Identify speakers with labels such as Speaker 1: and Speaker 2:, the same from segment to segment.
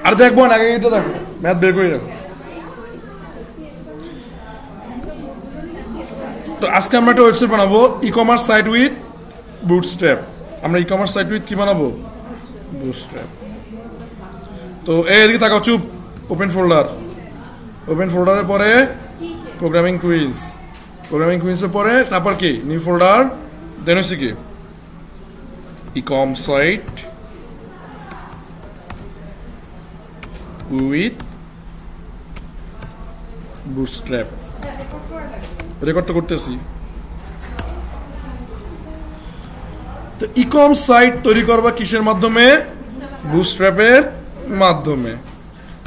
Speaker 1: আর দেখবো না, আগে এটা দেখো, ম্যাথ বের করে রাখো। তো আজকে আমরা একটা ওয়েবসাইট বানাবো, e commerce site with Bootstrap. আমরা ই কমার্স সাইট উইথ কি বানাবো? বুটস্ট্র্যাপ। তো এদিকে তাকাও, চুপ। ওপেন ফোল্ডার, ওপেন ফোল্ডারের পরে প্রোগ্রামিং কুইজ, প্রোগ্রামিং কুইজের পরে তারপর কি নিউ ফোল্ডার, দেন হচ্ছে কি e com site with Bootstrap. Record তো করতেছি। তো ই কম সাইট তৈরি করবা কিসের মাধ্যমে? বুটস্ট্র্যাপের মাধ্যমে।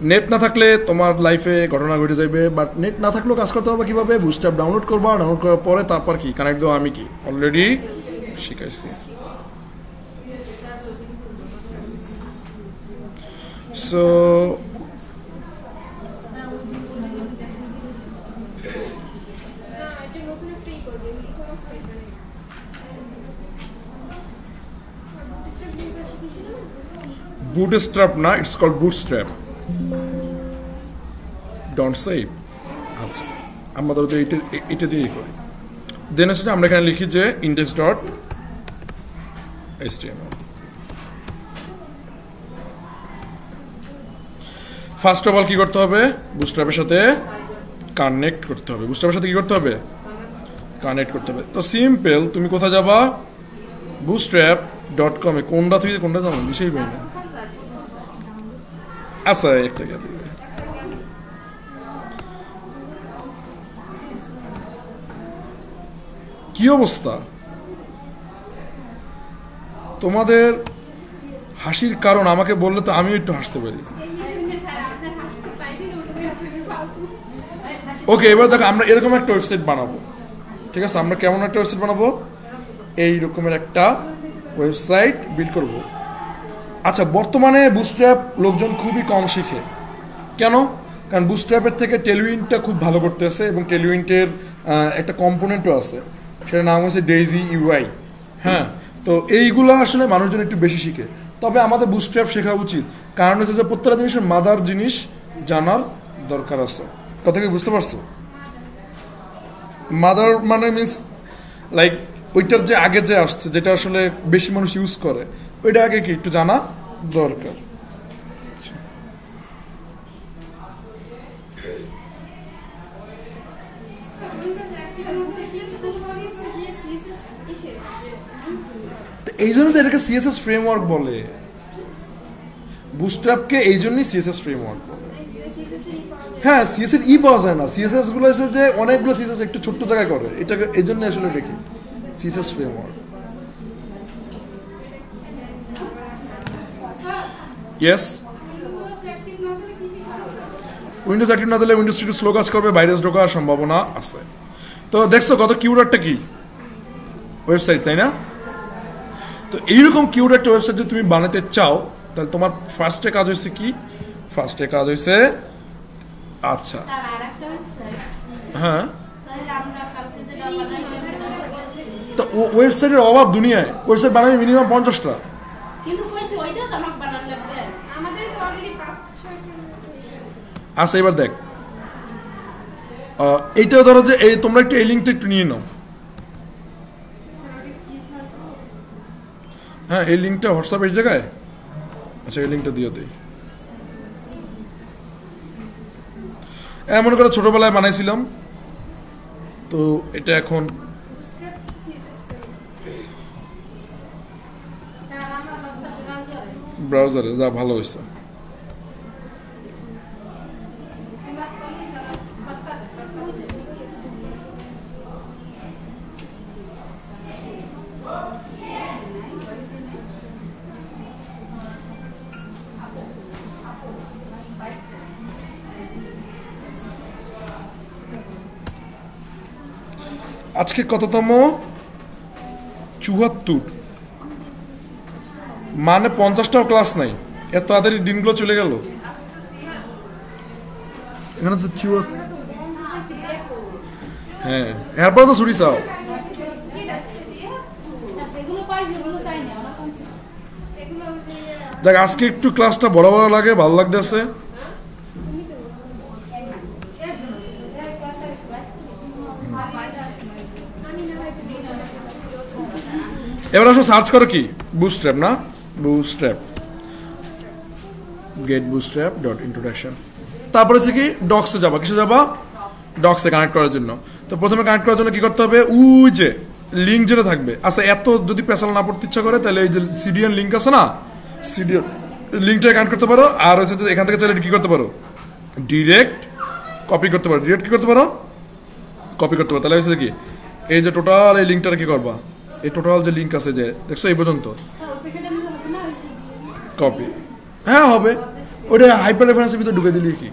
Speaker 1: নেট না থাকলে তোমার লাইফে ঘটনা ঘটে যাবে, বাট নেট না থাকলেও কাজ করতে হবে কিভাবে? বুটস্ট্র্যাপ ডাউনলোড করবা, ডাউনলোড করার পরে তারপর কি কানেক্ট দেবো, আমি কি অলরেডি শিখাইছি। সো বুটস্ট্র্যাপ না, it's called Bootstrap, don't say. আচ্ছা, আমরা তো এটা দিয়েই করি। দেন হচ্ছে আমরা এখানে লিখি যে index dot HTML. First of all কি করতে হবে? বুটস্ট্র্যাপের সাথে কানেক্ট করতে হবে। বুটস্ট্র্যাপের সাথে কি করতে হবে? কানেক্ট করতে হবে। তো সিম্পল, তুমি কোথায় যাবা? bootstrap.com এ। কোনটা থেকে কোনটা যাবো দিশেই পাই না। আচ্ছা, একটা গেল। কি অবস্থা তোমাদের? হাসির কারণ আমাকে বললে তো আমিও একটু হাসতে পারি। ওকে, এবার দেখো, আমরা এরকম একটা ওয়েবসাইট বানাবো। ঠিক আছে, আমরা কেমন একটা ওয়েবসাইট বানাবো? এই রকমের একটা ওয়েবসাইট বিল্ড করব। আচ্ছা, বর্তমানে বুটস্ট্র্যাপ লোকজন খুবই কম শিখে। কেন? কারণ বুটস্ট্র্যাপের থেকে টেলউইন্ডটা খুব ভালো করতেছে, এবং টেলউইন্ডের একটা কম্পোনেন্টও আছে, সেটার নাম হচ্ছে ডেইজি ইউআই। হ্যাঁ, তো এইগুলো আসলে মানুষজন একটু বেশি শিখে। তবে আমাদের বুটস্ট্র্যাপ শেখা উচিত, কারণ হচ্ছে যে প্রত্যেকটা জিনিসের মাদার জিনিস জানার দরকার আছে। কথা কি বুঝতে পারছো? মাদার মানে মিনস লাইক ওইটার যে আগে যে আসছে, যেটা আসলে বেশি মানুষ ইউজ করে, ওইটা আগে কি একটু জানা দরকার। এই জন্য তো এটাকে সিএসএস ফ্রেমওয়ার্ক বলে। বুটস্ট্র্যাপকে এই জন্যই সিএসএস ফ্রেমওয়ার্ক বলে। হ্যাঁ, সিএসএস ই পাওয়া যায় না। সিএসএস গুলো আছে যে অনেকগুলো সিএসএস একটু ছোট্ট জায়গায় করে, এটাকে এই জন্য আসলে দেখি CSS framework. Yes, Windows active না দিলে উইন্ডোজ একটু স্লো কাজ করবে, ভাইরাস ঢোকার সম্ভাবনা আছে। তো দেখছো কত কিউট একটা কি ওয়েবসাইট, তাই না? তো এইরকম কিউট একটা ওয়েবসাইট যদি তুমি বানাতে চাও, তাহলে তোমার ফার্স্টে কাজ হয়েছে কি? ফার্স্টে কাজ হয়েছে, আচ্ছা হ্যাঁ, তো ওয়েবসাইটের অভাব দুনিয়ায়। ওয়েবসাইট বানাবি মিনিমাম 50টা। আচ্ছা, এবার দেখ, এইটাও ধরো যে এই তোমরা একটু এই লিঙ্কটা একটু নিয়ে নাও। হ্যাঁ, এই লিঙ্কটা হোয়াটসঅ্যাপ এই জায়গায়। আচ্ছা, এই লিঙ্কটা দিয়ে দেই। মনে করো ছোটবেলায় বানাইছিলাম, তো এটা এখন ব্রাউজারে যা ভালো হয়েছে। আজকে কততম? 74। মানে 50টাও ক্লাস নাই। এত তাড়াতাড়ি দিনগুলো চলে গেল। এখানে তো 74। হ্যাঁ, এরপরে তো ছুটি চাও। দেখ আজকে একটু ক্লাসটা বড় বড় লাগে, ভালো লাগতেছে। এবার আসো সার্চ করো কি বুটস্ট্র্যাপ, না Bootstrap, get Bootstrap dot introduction. তারপরে হচ্ছে কি ডক্সে যাবা, কিসে যাবা, ডক্সে কানেক্ট করার জন্য। তো প্রথমে কানেক্ট করার জন্য কি করতে হবে, ওই যে লিঙ্ক যেটা থাকবে, আচ্ছা এত যদি পেশাল না পড়তে ইচ্ছা করে তাহলে এই যে সিডিএন লিঙ্ক আছে না, সিডিএন লিঙ্কটা কানেক্ট করতে পারো। আর হচ্ছে এখান থেকে চাইলে কি করতে পারো, ডিরেক্ট কপি করতে পারো, ডিরেক্ট কি করতে পারো, কপি করতে পারো। তাহলে হচ্ছে কি এই যে টোটাল এই লিঙ্কটা কি করবা, এই টোটাল যে লিঙ্ক আছে যে দেখছো এই পর্যন্ত কপি, হ্যাঁ হবে, ওইটা হাইপার রেফারেন্সের ভিতরে ঢুকে দিলেই কি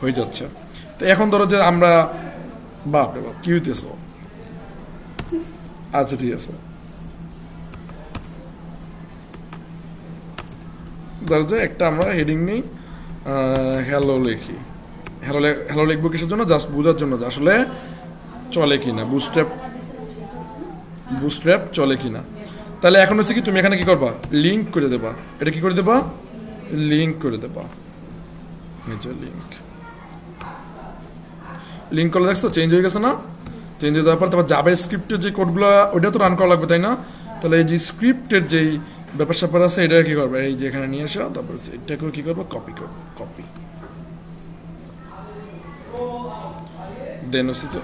Speaker 1: হয়ে যাচ্ছে। তো এখন ধরো যে আমরা বাপ রে বাপ কি হইতেছ, আচ্ছা ঠিক আছে, ধরো যে একটা আমরা হেডিং নেই, হ্যালো লিখি, হ্যালো লিখবো কিসের জন্য, জাস্ট বোঝার জন্য যে আসলে চলে কিনা, বুটস্ট্র্যাপ চলে কিনা। তাহলে এখন হচ্ছে কি তুমি এখানে কি করবা, লিঙ্ক করে দেবা, এটা কি করে দেবা, লিঙ্ক করে দেবা, নিচে লিঙ্ক করলে দেখছো চেঞ্জ হয়ে গেছে না, চেঞ্জ হয়ে যাওয়ার পর তারপর জাভা স্ক্রিপ্টের যে কোডগুলো ওইটা তো রান করা লাগবে তাই না। তাহলে এই যে স্ক্রিপ্টের যেই ব্যাপার স্যাপার আছে এটা কি করবে, এই যে এখানে নিয়ে আসা, তারপর এটাকেও কি করবো, কপি করবো, কপি দেন হচ্ছে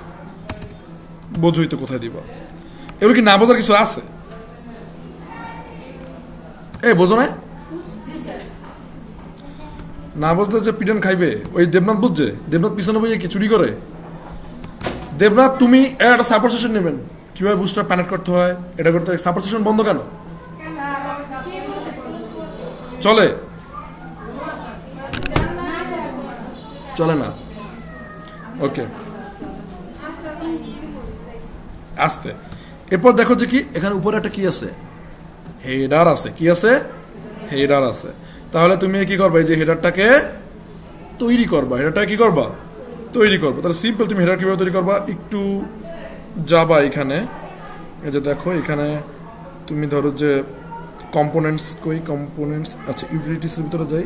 Speaker 1: বোঝোই তো কোথায় দিবা। এগুলো কি না বোঝার কিছু আছে, এই বোঝো না বুঝলে যে পিটন খাইবে, ওই দেবনাথ বুঝছে, দেবনাথ পিছনে বইয়ে কি চুরি করে। দেবনাথ তুমি একটা সাপোর্ট সেশন নেবেন, কিভাবে বুস্টার কানেক্ট করতে হয় এটা করতে হয়, সাপোর্ট সেশন বন্ধ কেন চলে, চলে না, ওকে আস্তে। এরপর দেখো যে কি এখানে উপরে একটা কি আছে, হেডার আছে, কি আছে, হেডার আছে। তাহলে তুমি কি করবা, এই যে হেডারটাকে তৈরি করবা, হেডারটাকে কি করবা, তৈরি করবা। তাহলে সিম্পল তুমি হেডার কিভাবে তৈরি করবা, একটু যাবা এখানে, এই যে দেখো এখানে তুমি ধরো যে কম্পোনেন্টস, কই কম্পোনেন্টস, আচ্ছা ইউটিলিটিসের ভিতরে যাই,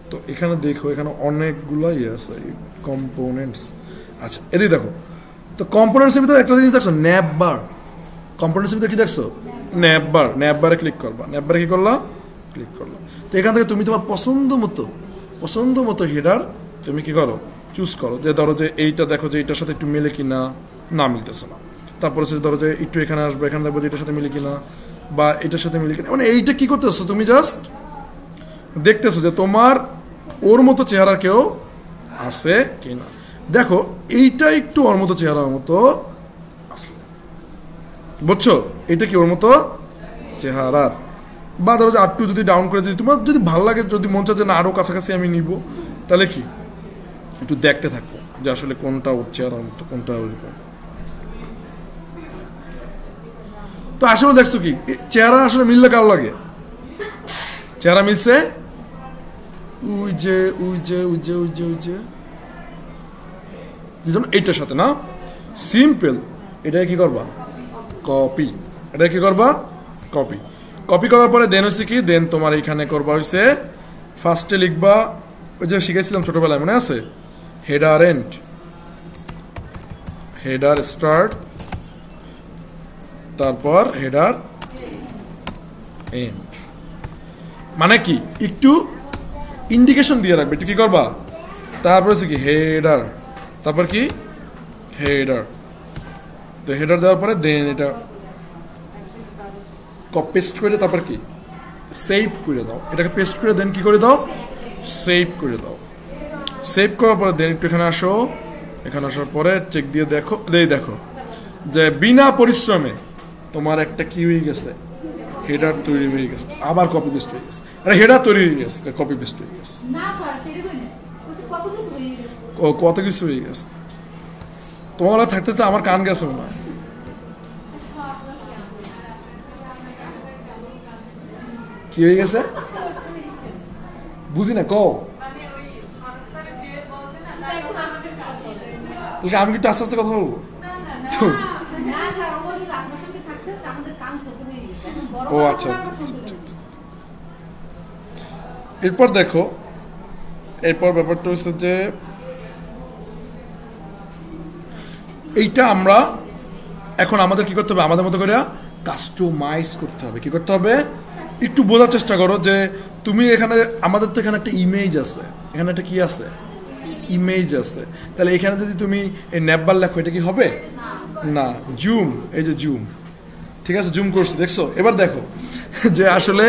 Speaker 1: তো এখানে দেখো এখানে অনেকগুলাই আছে কম্পোনেন্টস। আচ্ছা এদিকে দেখো, তো কম্পোনেন্টসের ভিতরে একটা জিনিস দেখছো, ন্যাপ বার, কম্পোনেন্টসের ভিতরে কি দেখছো, ন্যাপ বার, ন্যাপ বারে ক্লিক করবা, ন্যাপ বারে কি করলা, ক্লিক করলা। তো এখান থেকে তুমি তোমার পছন্দ মতো হেডার তুমি কি করো, চুজ করো, যে ধরো যে এইটা দেখো যে এইটার সাথে একটু মেলে কিনা, না মিলতেছে না, তারপরে ধরো যে একটু এখানে আসবে, এখানে দেখবো যে এটার সাথে মিলে কিনা বা এটার সাথে মিলে কিনা, মানে এইটা কি করতেছো তুমি জাস্ট দেখতেছো যে তোমার ওর মতো চেহারা কেউ আছে কিনা। দেখো এইটা একটু ওর মতো চেহারার মতো আছে, বুঝছো, এটা কি ওর মতো চেহারার, বা ধরো যে আরটু যদি ডাউন করে, যদি তোমার যদি ভালো লাগে, যদি মন চায় যে না আরো কাছাকাছি আমি নিব, তাহলে কি একটু দেখতে থাকবো যে আসলে কোনটা ওর চেহারার মতো, কোনটা ওরকম। তো আসলে দেখছো কি চেহারা আসলে মিললে কার লাগে, চেহারা মিলছে ওই যে এইটার সাথে না, সিম্পল। এটা কি করবা, কপি, এটা কি করবা, কপি, কপি করার পরে দেন হচ্ছে কি, দেন তোমার এইখানে করবা হচ্ছে ফার্স্টে লিখবা ওই যে শিখেছিলাম ছোটবেলায়, মনে আছে, হেডার এন্ড, হেডার স্টার্ট, তারপর হেডার এন্ড, মানে কি একটু ইন্ডিকেশন দিয়ে রাখবে, একটু কি করবা, তারপর হচ্ছে কি হেডার, তারপর কি হেডার, তো হেডার দেওয়ার পরে দেন এটা পেস্ট করে, তারপর কি সেভ করে দাও, এটাকে পেস্ট করে দেন কি করে দাও, সেভ করে দাও। সেভ করার পরে দেন একটু এখানে আসো, এখানে আসার পরে চেক দিয়ে দেখো, দেখো যে বিনা পরিশ্রমে তোমার একটা কি হয়ে গেছে, হেডার তৈরি হয়ে গেছে, আবার কপি পেস্ট হয়ে গেছে, হেডার তৈরি হয়ে গেছে, কপি পেস্ট হয়ে গেছে, কত কিছু হয়ে গেছে। তোমার থাকতে তো আমার কান গেছে মনে হয়, কি হয়ে গেছে বুঝি না, কও আমি কি আস্তে আস্তে কথা বলবো, ও আচ্ছা, এরপর দেখো, এরপর ব্যাপারটা হচ্ছে যে এইটা আমরা এখন আমাদের কি করতে হবে, আমাদের মতো করে কাস্টমাইজ করতে হবে। কি করতে হবে একটু বোঝার চেষ্টা করো যে তুমি এখানে, আমাদের তো এখানে একটা ইমেজ আছে, এখানে একটা কি আছে, ইমেজ আছে। তাহলে এখানে যদি তুমি এই ন্যাপবার লেখো, এটা কি হবে না? জুম, এই যে জুম, ঠিক আছে, জুম করছি, দেখছো? এবার দেখো যে আসলে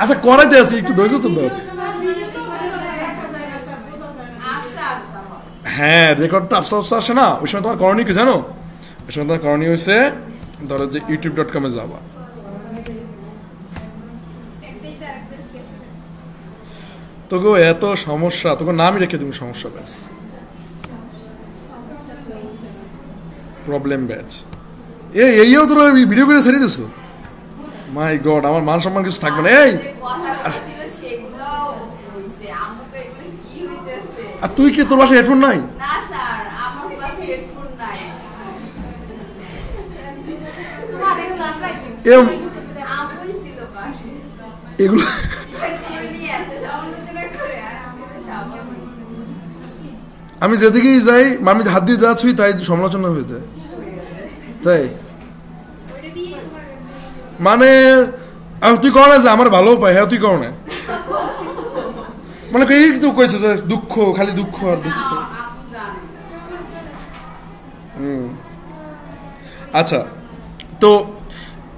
Speaker 1: আচ্ছা করাইতে আছি, একটু ধৈর্য তো দাও। হ্যাঁ, রেকর্ডটা আফসা আফসা আসে না, ওই সময় তোমার করণীয় কি জানো? ওই সময় তোমার করণীয় হয়েছে ধরো যে youtube.com এ যাবা, তোকে এত সমস্যা, তোকে নামই রেখে তুমি সমস্যা ব্যাস, প্রবলেম ব্যাচ। এইও তোর ভিডিও করে ছেড়ে দিছো, মাই গড, আমার মান সম্মান কিছু থাকবে না। এই আর তুই কি, তোর বাসায় হেডফোন নাই? এগুলো আমি যেদিকেই যাই, আমি হাত দিয়ে যাচ্ছি তাই সমালোচনা হয়ে যায়, তাই মানে তুই কর না যে আমার ভালো পাই, হ্যাঁ তুই কর না, মানে এই তো কইছে যে দুঃখ, খালি দুঃখ আর দুঃখ। আচ্ছা, তো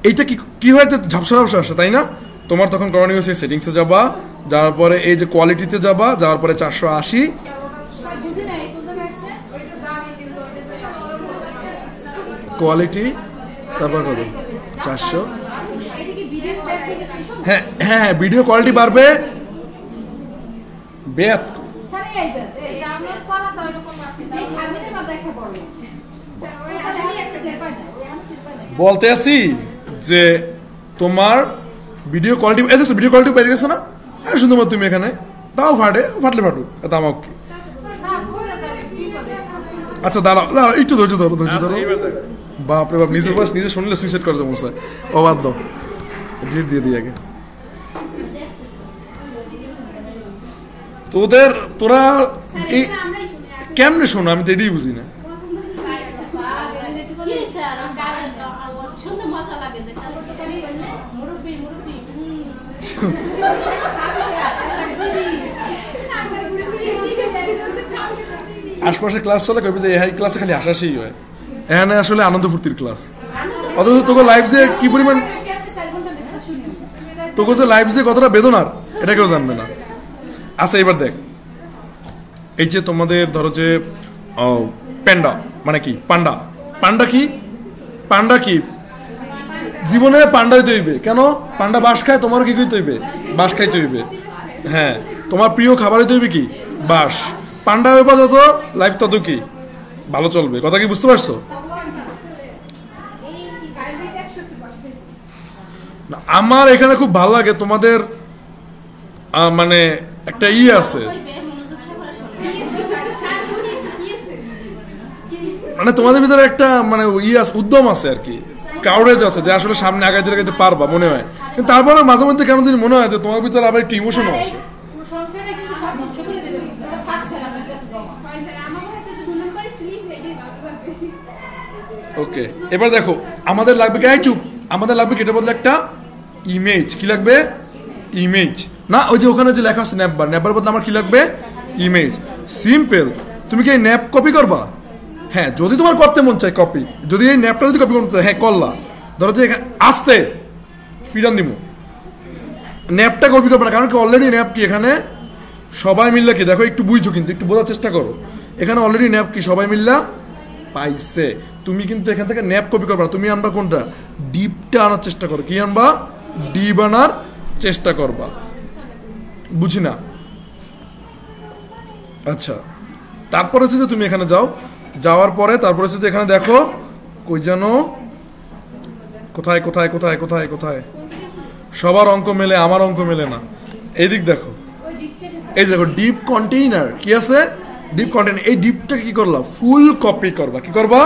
Speaker 1: এইটা কি কি হয়েছে, ঝাপসা ঝাপসা আসে তাই না? তোমার তখন করণীয় হচ্ছে সেটিংসে যাবা, যাওয়ার পরে এই যে কোয়ালিটিতে যাবা, যাওয়ার পরে 480, কোয়ালিটি, তারপর কত 400, হ্যাঁ হ্যাঁ, ভিডিও কোয়ালিটি বাড়বে, বেয়াত বলতে আসি যে তোমার ভিডিও কোয়ালিটি, ভিডিও কোয়ালিটি বেড়ে গেছে না, সুন্দর, তুমি এখানে তাও ফাটলে ফাটুক, এটা আমার কি। আচ্ছা দাঁড়াও, একটু ধৈর্য ধরো, বাপরে বাপ, নিজের বয়স নিজে শুনলে সুইসাইড করে দেবো স্যার, ও বাদ দাও, ডিলিট দিয়ে দিই আগে। তোরা এই কেমনে শোনো, আমি তো এটাই বুঝি না। আশপাশে ক্লাস চলে, কবি যে এই ক্লাসে খালি হাসাহাসিই হয়, এখানে আসলে আনন্দ ফুর্তির ক্লাস, অথচ তোকে লাইভ যে কি পরিমাণ, তোকে যে লাইভ যে কতটা বেদনার এটা কেউ জানবে না। আচ্ছা এবার দেখ, এই যে তোমাদের ধরো যে প্যান্ডা মানে কি, পান্ডা, পান্ডা কি, পান্ডা কি, জীবনে পান্ডা হইতে হইবে কেন? পান্ডা বাঁশ খায়, তোমারও কি হইতে হইবে? বাঁশ খাইতে হইবে। হ্যাঁ, তোমার প্রিয় খাবার হইতে হইবে কি? বাঁশ। পান্ডা হইবা যত, লাইফ তত কি ভালো চলবে। কথা কি বুঝতে পারছো? আমার এখানে খুব ভালো লাগে তোমাদের মানে একটা আছে, মানে তোমাদের ভিতরে একটা মানে আছে, উদ্যম আছে আর কি, কাউরেজ আছে যে আসলে সামনে আগাইতে লাগাইতে পারবা মনে হয়। কিন্তু তারপরে মাঝে মধ্যে কেন যদি মনে হয় যে তোমার ভিতরে আবার একটু ইমোশনও আছে। ওকে, এবার দেখো আমাদের লাগবে কি, চুপ, আমাদের লাগবে কেটে বদলে একটা ইমেজ। কি লাগবে? ইমেজ না, ওই যে ওখানে যে লেখা আছে ন্যাপবার, ন্যাপবার বদলে আমার কি লাগবে? ইমেজ। সিম্পল। তুমি কি এই ন্যাপ কপি করবা? হ্যাঁ, যদি তোমার করতে মন চায় কপি, যদি এই ন্যাপটা যদি কপি করতে চায়, হ্যাঁ করলা, ধরো যে আসতে পিডান দিব, ন্যাপটা কপি করবে না, কারণ কি অলরেডি ন্যাপ কি এখানে সবাই মিললে কি, দেখো একটু বুঝছো কিন্তু একটু বোঝার চেষ্টা করো, এখানে অলরেডি ন্যাপ কি সবাই মিললা পাইছে। তুমি কিন্তু এখান থেকে ন্যাপ কপি করবা না, তুমি আনবা কোনটা? ডিপটা আনার চেষ্টা করো। কি আনবা? ডিপ আনার চেষ্টা করবা, বুঝি না? আচ্ছা, তারপরে হচ্ছে যে তুমি এখানে যাও, যাওয়ার পরে তারপরে হচ্ছে যে এখানে দেখো কই যেন, কোথায় কোথায় কোথায় কোথায় কোথায় সবার অঙ্ক মেলে, আমার অঙ্ক মেলে না। এইদিক দেখো, এই দেখো ডিপ কন্টেইনার কি আছে, ডিপ কন্টেইনার। এই ডিপটা কি করলা? ফুল কপি করবা। কি করবা?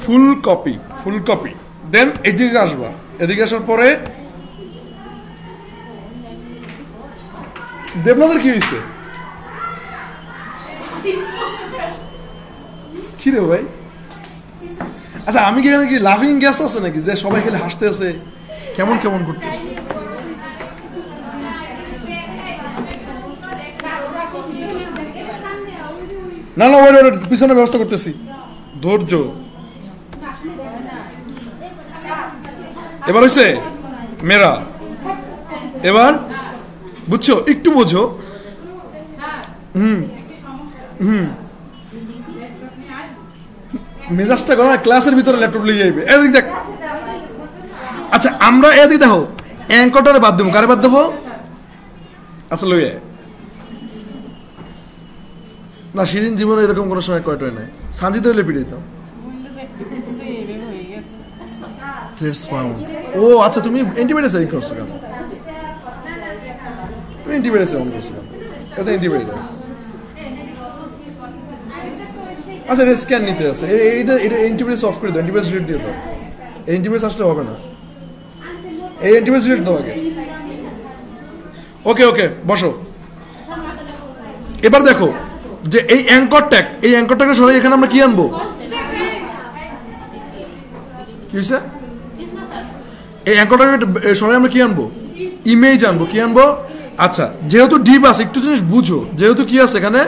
Speaker 1: ফুল কপি। ফুল কপি। দেন এদিকে আসবা, এদিকে আসার পরে দেবনাথের কি হয়েছে? কি রে ভাই? আচ্ছা আমি কি এখানে কি লাফিং গ্যাস আছে নাকি যে সবাই খেলে হাসতে আছে, কেমন কেমন করতেছে? না না ওই পিছনে ব্যবস্থা করতেছি, ধৈর্য। এবার হয়েছে মেরা, এবার বুঝছো, একটু বোঝো। মেজাজটা করা ক্লাসের ভিতরে ল্যাপটপ লিয়ে যাইবে, এদিক দেখ। আচ্ছা আমরা এদিক দেখো অ্যাঙ্করটারে বাদ দেবো, কারে বাদ দেবো? আচ্ছা লইয়ে না, শিরিন জীবনে এরকম কোনো সময় কয়টা নাই, সানজিদে হলে পিড়ে দিতাম। ও আচ্ছা তুমি অ্যান্টিবায়োটিক্স ইউজ করছো কেন? তুমি অ্যান্টিবায়োটিক্স ইউজ করছো কেন? এটা অ্যান্টিবায়োটিক্স। আচ্ছা এটা স্ক্যান নিতে আছে, এইটা এটা অ্যান্টিবায়োটিক্স অফ করে দাও, অ্যান্টিবায়োটিক্স রিলেট দিয়ে দাও। অ্যান্টিবায়োটিক্স আসলে হবে না, এই অ্যান্টিবায়োটিক্স রিলেট দাও আগে। ওকে ওকে বসো। এবার দেখো যে এই অ্যাঙ্কর ট্যাগ, এই অ্যাঙ্কর ট্যাগের সরাই এখানে আমরা কি আনবো? কি হয়েছে? এই অ্যাঙ্কর ট্যাগের সরাই আমরা কি আনবো? ইমেজ আনবো। কি আনবো? আচ্ছা যেহেতু ডিভ আছে, একটু জিনিস বুঝো, যেহেতু কি আছে এখানে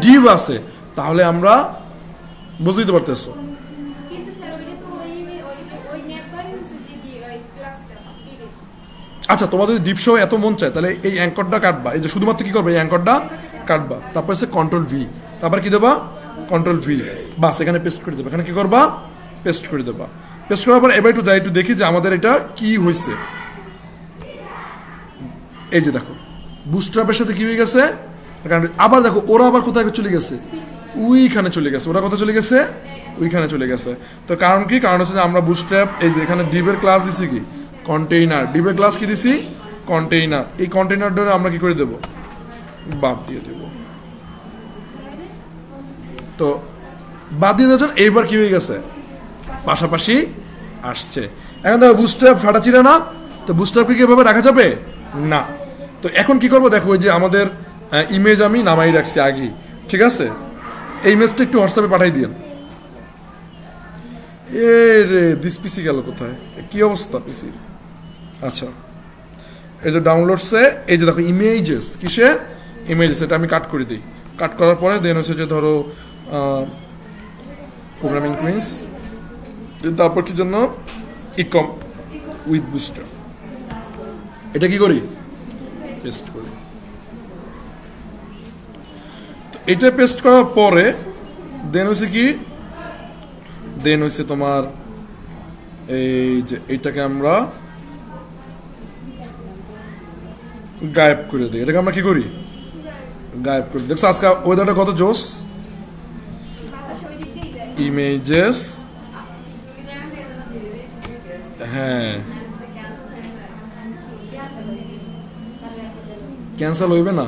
Speaker 1: ডিভ আছে, তাহলে আমরা বুঝতে দিতে পারতেছো। আচ্ছা তোমার যদি ডিপ শো এত মন চায় তাহলে এই অ্যাঙ্করটা কাটবা, এই যে শুধুমাত্র কি করবে, এই অ্যাঙ্করটা কাটবা, তারপর হচ্ছে কন্ট্রোল ভি, তারপর কি দেবা? কন্ট্রোল ভি, বাস এখানে পেস্ট করে দেবা। এখানে কি করবা? পেস্ট করে দেবা। পেস্ট করার পর এবার একটু যাই, একটু দেখি যে আমাদের এটা কি হয়েছে। এই যে দেখো বুস্ট্র্যাপের সাথে কি হয়ে গেছে, আবার দেখো ওরা আবার কোথায় চলে গেছে, ওইখানে চলে গেছে। ওরা কোথায় চলে গেছে? ওইখানে চলে গেছে। তো কারণ কি? কারণ হচ্ছে যে আমরা বুস্ট্র্যাপ এই যে এখানে ডিভের ক্লাস দিছি কি কন্টেইনার, ডিভের ক্লাস কি দিছি কন্টেইনার। এই কন্টেইনার ধরে আমরা কি করে দেব? বাদ দিয়ে দেব। তো বাদ দিয়ে দেওয়ার জন্য এইবার কি হয়ে গেছে, পাশাপাশি আসছে। এখন দেখো বুস্ট্র্যাপ ফাটাচিরা না, তো বুস্ট্র্যাপকে কি এভাবে রাখা যাবে না। তো এখন কি করবো দেখো, ওই যে আমাদের ইমেজ আমি নামাই রাখছি আগেই, ঠিক আছে? এই ইমেজটা একটু হোয়াটসঅ্যাপে পাঠাই দিন। এ রে দিস পিসি গেল কোথায়, কি অবস্থা পিসির? আচ্ছা এই যে ডাউনলোডসে এই যে দেখো ইমেজেস, কিসে? ইমেজেস। এটা আমি কাট করে দিই। কাট করার পরে দেন হচ্ছে যে ধরো প্রোগ্রামিং কুইন্স, তারপর কি জন্য ইকম উইথ বুস্টার, এটা কি করি? পেস্ট করি। তো এটা পেস্ট করার পরে দেন হচ্ছে কি, দেন হচ্ছে তোমার এই যে এইটাকে আমরা গায়েব করে দিই। এটাকে আমরা কি করি? গায়েব করে। দেখছো আজকে ওয়েদারটা কত জোস। ইমেজেস, হ্যাঁ ক্যান্সেল হইবে না।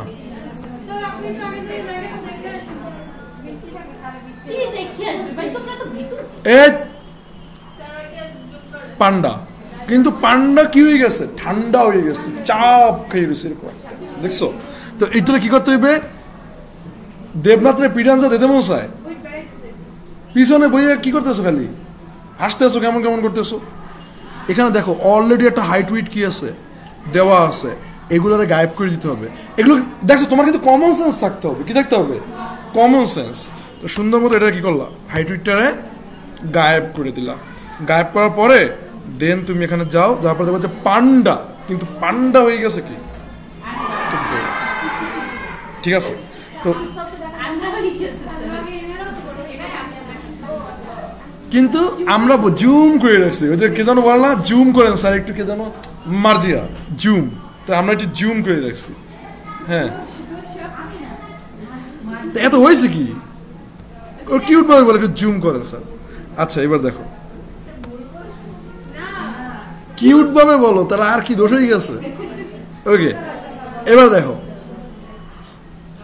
Speaker 1: এই পান্ডা, কিন্তু পান্ডা কি হয়ে গেছে? ঠান্ডা হয়ে গেছে, চাপ খেয়ে গেছে এরকম। দেখছো? তো এইটা কি করতে হইবে? দেবনাথের পিডানসা দিতে মশাই পিছনে বইয়ে কি করতেছো, খালি আসতেছো, কেমন কেমন করতেছো। এখানে দেখো অলরেডি একটা হাইট উইট কি আছে দেওয়া আছে, এগুলোরে গায়েব করে দিতে হবে। এগুলো দেখছো তোমার কিন্তু কমন সেন্স থাকতে হবে। কি থাকতে হবে? Common sense. তো সুন্দর মতো এটা কি করলা, হাইট উইটটারে গায়েব করে দিলা। গায়েব করার পরে দেন তুমি এখানে যাও, যাওয়ার পরে দেখো যে পান্ডা, কিন্তু পান্ডা হয়ে গেছে কি, ঠিক আছে? তো কিন্তু আমরা জুম করে রাখছি, ওই যে কে যেন বল না, জুম করেন স্যার একটু, কে যেন মার্জিয়া, জুম। তো আমরা একটু জুম করে রাখছি। হ্যাঁ এত হয়েছে কি, ও কিউট ভাবে বলে একটু জুম করেন স্যার। আচ্ছা এবার দেখো, কিউট ভাবে বলো, তাহলে আর কি দোষ হয়ে গেছে? ওকে এবার দেখো,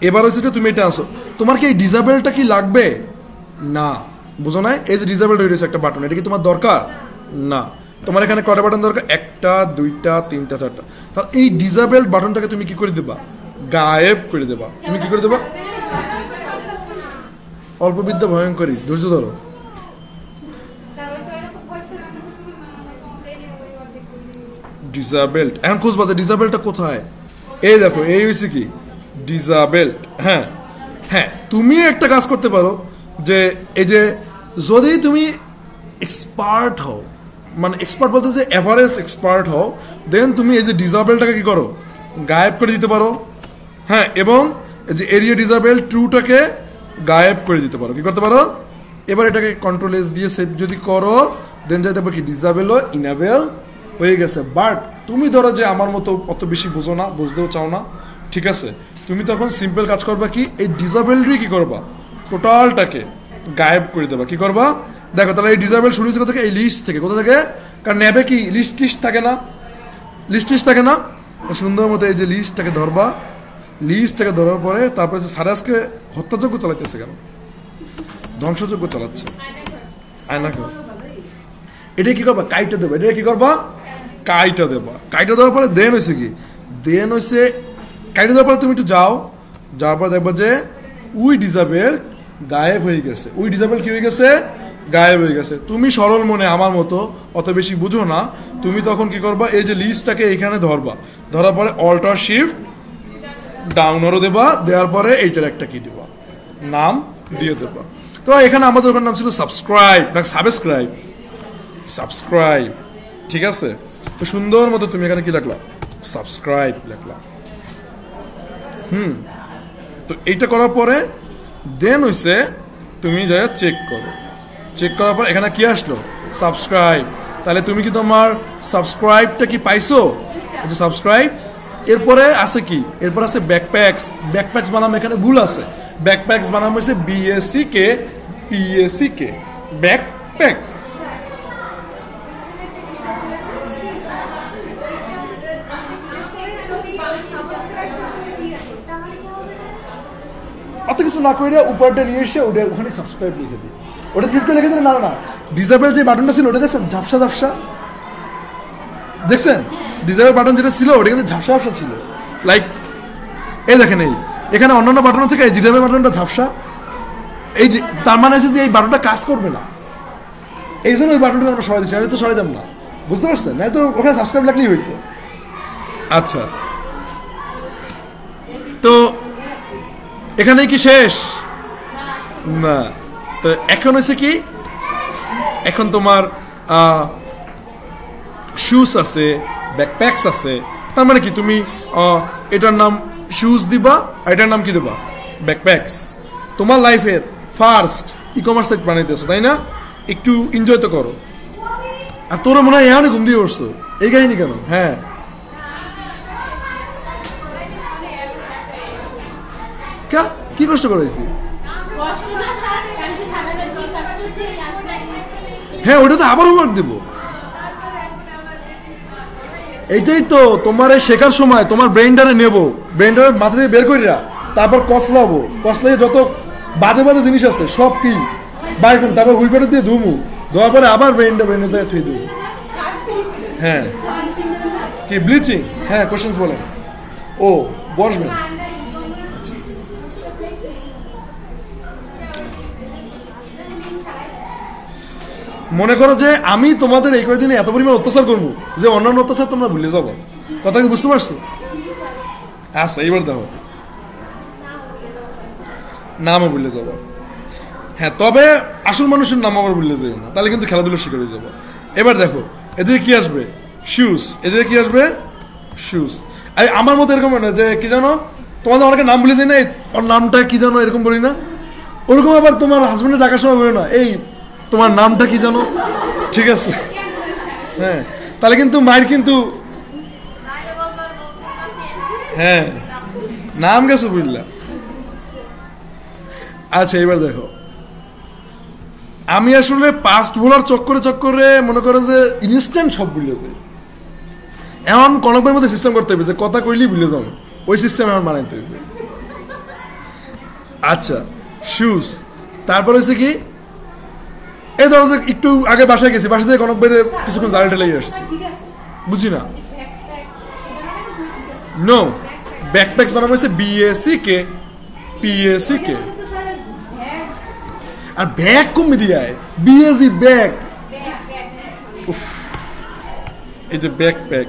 Speaker 1: এবার হচ্ছে যে তুমি এটা আসো, তোমার কি এই ডিসেবলটা কি লাগবে না? বুঝো না? এই যে ডিসেবলড হয়ে রয়েছে একটা বাটন, এটা কি তোমার দরকার না? তোমার এখানে কটা বাটন দরকার? 1টা 2টা 3টা 4টা। তাহলে এই ডিসেবলড বাটনটাকে তুমি কি করে দেবা? গায়েব করে দেবা। তুমি কি করে দেবা? অল্প বিদ্যা ভয়ঙ্করী, ধৈর্য ধরো। ডিসেবলড, এখন খুঁজবা যে ডিসেবলডটা কোথায়। এই দেখো, এই হয়েছে কি ডিসেবলড। হ্যাঁ হ্যাঁ, তুমি একটা কাজ করতে পারো যে এই যে যদি তুমি এক্সপার্ট হও, মানে এক্সপার্ট বলতে যে এভারেজ এক্সপার্ট হও, দেন তুমি এই যে ডিসেবলটাকে কি করো? গায়েব করে দিতে পারো। হ্যাঁ, এবং এই যে এরিয়া ডিসেবল ট্রুটাকে গায়েব করে দিতে পারো। কি করতে পারো? এবার এটাকে কন্ট্রোল এস দিয়ে সেভ যদি করো, দেন যাই দেখবো কি ডিসেবল ইনেবল হয়ে গেছে। বাট তুমি ধরো যে আমার মতো অত বেশি বুঝো না, বুঝতেও চাও না, ঠিক আছে, তুমি তখন সিম্পল কাজ করবা কি, এই ডিসেবলই কি করবা? টোটালটাকে গায়েব করে দেবা। কি করবা? দেখো, তাহলে এই ডিসেবল শুরু হচ্ছে কোথা থেকে? এই লিস্ট থেকে। কোথা থেকে? কারণ ন্যাবে কি লিস্ট থাকে না? লিস্ট থাকে না? সুন্দর মতো এই যে লিস্টটাকে ধরবা। লিস্টটাকে ধরার পরে তারপরে সারাজকে হত্যাযজ্ঞ চালাইতেছে কেন? ধ্বংসযজ্ঞ চালাচ্ছে। আয়না কেন? এটা কি করবা? কাইটা দেবা। এটা কি করবা? কাইটা দেবা। কাইটা দেওয়ার পরে দেন হয়েছে কি? দেন হয়েছে কাইটা দেওয়ার পরে তুমি একটু যাও, যাওয়ার পরে দেখবা যে উই ডিসেবল গায়েব হয়ে গেছে। উই ডিসেবল কি হয়ে গেছে? গায়েব হয়ে গেছে। তুমি সরল মনে আমার মতো অত বেশি বুঝো না, তুমি তখন কি করবা? এই যে লিস্টটাকে এখানে ধরবা, ধরার পরে অল্টার শিফট ডাউন আরো দেবা, দেওয়ার পরে এইটার একটা কি দেবা? নাম দিয়ে দেবা। তো এখানে আমাদের ওখানে নাম ছিল সাবস্ক্রাইব না সাবস্ক্রাইব? সাবস্ক্রাইব, ঠিক আছে। তো সুন্দর মতো তুমি এখানে কি লিখলা? সাবস্ক্রাইব লিখলা। তো এইটা করার পরে দেন হইছে তুমি যা চেক করো। চেক করার পর এখানে কি আসলো? সাবস্ক্রাইব। তাহলে তুমি কি তোমার সাবস্ক্রাইবটা কি পাইছো? যে সাবস্ক্রাইব। এরপরে আছে কি? এরপর আছে ব্যাকপ্যাকস। ব্যাকপ্যাকস বানাম এখানে ভুল আছে। ব্যাকপ্যাকস বানাম হয়েছে BACK PACK, ব্যাকপ্যাক। অত কিছু না করে উপরটা নিয়ে এসে ওটা ওখানে সাবস্ক্রাইব লিখে দিই। ওটা ক্লিক করে লিখে দিলে না না ডিসেবল যে বাটনটা ছিল ওটা দেখছেন ঝাপসা ঝাপসা? দেখছেন ডিসেবল বাটন যেটা ছিল ওটা কিন্তু ঝাপসা ঝাপসা ছিল। লাইক এই দেখেন, এই এখানে অন্যান্য বাটন থেকে এই ডিসেবল বাটনটা ঝাপসা। এই তার মানে হচ্ছে যে এই বাটনটা কাজ করবে না, এই জন্য ওই বাটনটা আমরা সরাই দিচ্ছি। আমি তো সরাই দাম না, বুঝতে পারছেন? না তো ওখানে সাবস্ক্রাইব লাগলেই হইতো। আচ্ছা, তো এখানে কি শেষ না? তো এখন হয়েছে কি, এখন তোমার শুজ আছে, ব্যাকপ্যাকস আছে। তার মানে কি তুমি এটার নাম শুজ দিবা, আর এটার নাম কি দেবা? ব্যাকপ্যাকস। তোমার লাইফের ফার্স্ট ই-কমার্স সাইট বানাইতেছো, তাই না? একটু এনজয় তো করো। আর তোরা মনে হয় এখানে ঘুম দিয়ে বসছো, এই কাহিনী কেন? হ্যাঁ, কি কষ্ট করেছি? হ্যাঁ, ওটা তো আবার হোমওয়ার্ক দেবো। এইটাই তো তোমার শেখার সময় তোমার ব্রেনটারে নেবো, ব্রেনটারে মাথা দিয়ে বের করিরা, তারপর কসলাবো, কসলাই যত বাজে বাজে জিনিস আছে সব কি বাইর করুন, তারপর হুইল দিয়ে ধুমু, ধোয়ার পরে আবার ব্রেনের জায়গায় থুই দেবো। হ্যাঁ, কি ব্লিচিং? হ্যাঁ, কোশ্চেন্স বলেন। ও বসবেন। মনে করো যে আমি তোমাদের এই কয়েকদিনে এত পরিমাণ অত্যাচার করবো যে অন্যান্য অত্যাচার তোমরা ভুলে যাবো। কথা কি বুঝতে পারছো? আচ্ছা, এইবার দেখো, নামও ভুলে যাবো। হ্যাঁ, তবে আসল মানুষের নাম আবার ভুলে যাবে না, তাহলে কিন্তু খেলাধুলো শিখে হয়ে যাবো। এবার দেখো, এদিকে কি আসবে? শুজ। এদিকে কি আসবে? শুজ। আমার মতো এরকম না যে কি জানো, তোমাদের অনেকে নাম ভুলে যায় না, ওর নামটা কি জানো এরকম বলি না, ওরকম আবার তোমার হাজবেন্ডের ডাকার সময় বলি না, এই তোমার নামটা কি জানো, ঠিক আছে? হ্যাঁ, তাহলে কিন্তু মায়ের কিন্তু হ্যাঁ নাম গেছো বুঝলা। আচ্ছা, এবার দেখো, আমি আসলে পাস্ট বলার চক্করে মনে করো যে ইনস্ট্যান্ট সব ভুলে যাই। এমন কনকের মধ্যে সিস্টেম করতে হবে যে কথা কইলেই ভুলে যাবো, ওই সিস্টেম এখন বানাইতে হবে। আচ্ছা, শুজ। তারপর হচ্ছে কি এই ধরো যে একটু আগে বাসায় গেছি, বাসা থেকে কনক বাইরে কিছুক্ষণ জাল টেলে আসছি, বুঝি না। নো, ব্যাকপ্যাকস বানানো হয়েছে BACK PACK, আর ব্যাগ কমে দিয়ে BAC ব্যাগ। এই যে ব্যাকপ্যাক,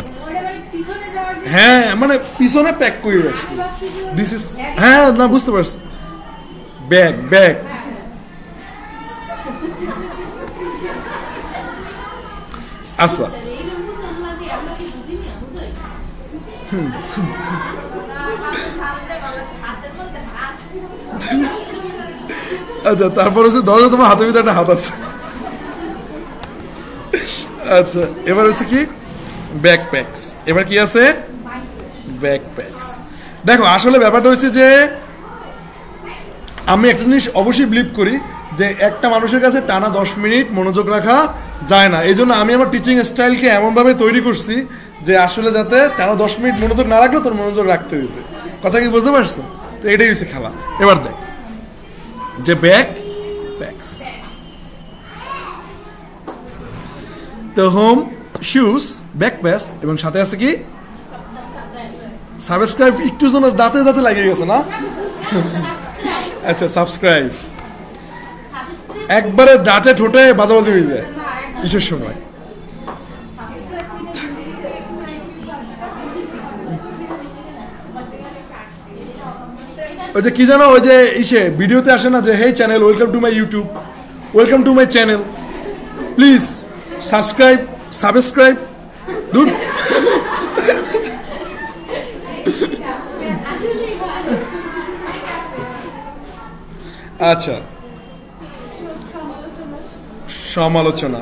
Speaker 1: হ্যাঁ মানে পিছনে প্যাক করে রাখছি, দিস ইজ, হ্যাঁ না বুঝতে পারছি, ব্যাগ ব্যাগ। আচ্ছা আচ্ছা, তারপর হচ্ছে ধরো তোমার হাতের ভিতরে একটা হাত আছে। আচ্ছা এবার হচ্ছে কি ব্যাকপ্যাকস, এবার কি আছে ব্যাকপ্যাকস। দেখো আসলে ব্যাপারটা হচ্ছে যে আমি একটা জিনিস অবশ্যই বিলিভ করি যে একটা মানুষের কাছে টানা 10 মিনিট মনোযোগ রাখা যায় না। এই জন্য আমি আমার টিচিং স্টাইলকে এমনভাবে তৈরি করছি যে আসলে যাতে টানা 10 মিনিট মনোযোগ না রাখলে তোর মনোযোগ রাখতে হইবে। কথা কি বুঝতে পারছো? তো এটাই হচ্ছে খেলা। এবার দেখ যে ব্যাকপ্যাকস, তো হোম শুজ ব্যাকপ্যাক এবং সাথে আছে কি সাবস্ক্রাইব। একটু যেন দাঁতে দাঁতে লাগিয়ে গেছে না? আচ্ছা সাবস্ক্রাইব একবারে দাঁতে ঠোঁটে বাজাবাজি হয়ে যায় কিসের সময়। ওই যে কি জানো, ওই যে ইসে ভিডিওতে আসে না যে hey channel, welcome to my YouTube, welcome to my channel, please subscribe দূর। আচ্ছা সমালোচনা,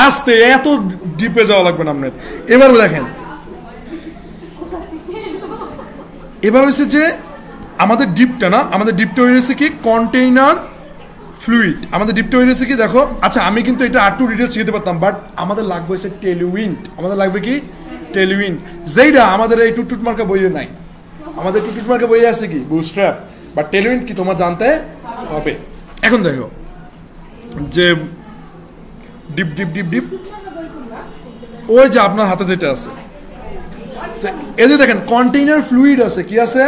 Speaker 1: আস্তে এত ডিপে যাওয়া লাগবে না আপনার। এবার দেখেন, এবার হচ্ছে যে আমাদের ডিপটা না, আমাদের ডিপটা হয়ে গেছে কি কন্টেইনার ফ্লুইড। আমাদের ডিপটা হয়ে গেছে কি দেখো, আচ্ছা আমি কিন্তু এটা আর টু ডিটেলস শিখতে পারতাম, বাট আমাদের লাগবে হচ্ছে টেলউইন্ড। আমাদের লাগবে কি টেলউইন্ড, যেইটা আমাদের এই টুটটুট মার্কা বইয়ে নাই। আমাদের টুটটুট মার্কা বইয়ে আছে কি বুটস্ট্র্যাপ, বা টেলউইন্ড কি তোমার জানতে হবে। এখন দেখো যে ডিপ ডিপ ডিপ ডিপ, ওই যে আপনার হাতে যেটা আছে, এই যে দেখেন কন্টেইনার ফ্লুইড আছে, কি আছে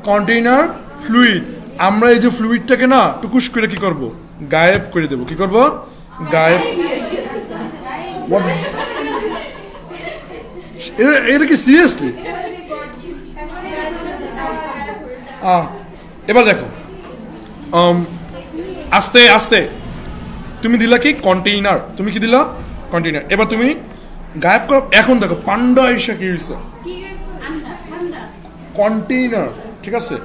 Speaker 1: কন্টেইনার ফ্লুইড। আমরা এই যে ফ্লুইডটাকে না টুকুস করে কি করব, গায়েব করে দেব। কি করব, গায়েব। এটা কি সিরিয়াসলি? এবার দেখো আস্তে আস্তে তুমি দিলা কি কন্টেইনার, তুমি কি দিলা কন্টেইনার। এবার তুমি গায়েব করো। এখন দেখো পান্ডা এসে কি হয়েছে, কন্টেইনার, ঠিক আছে।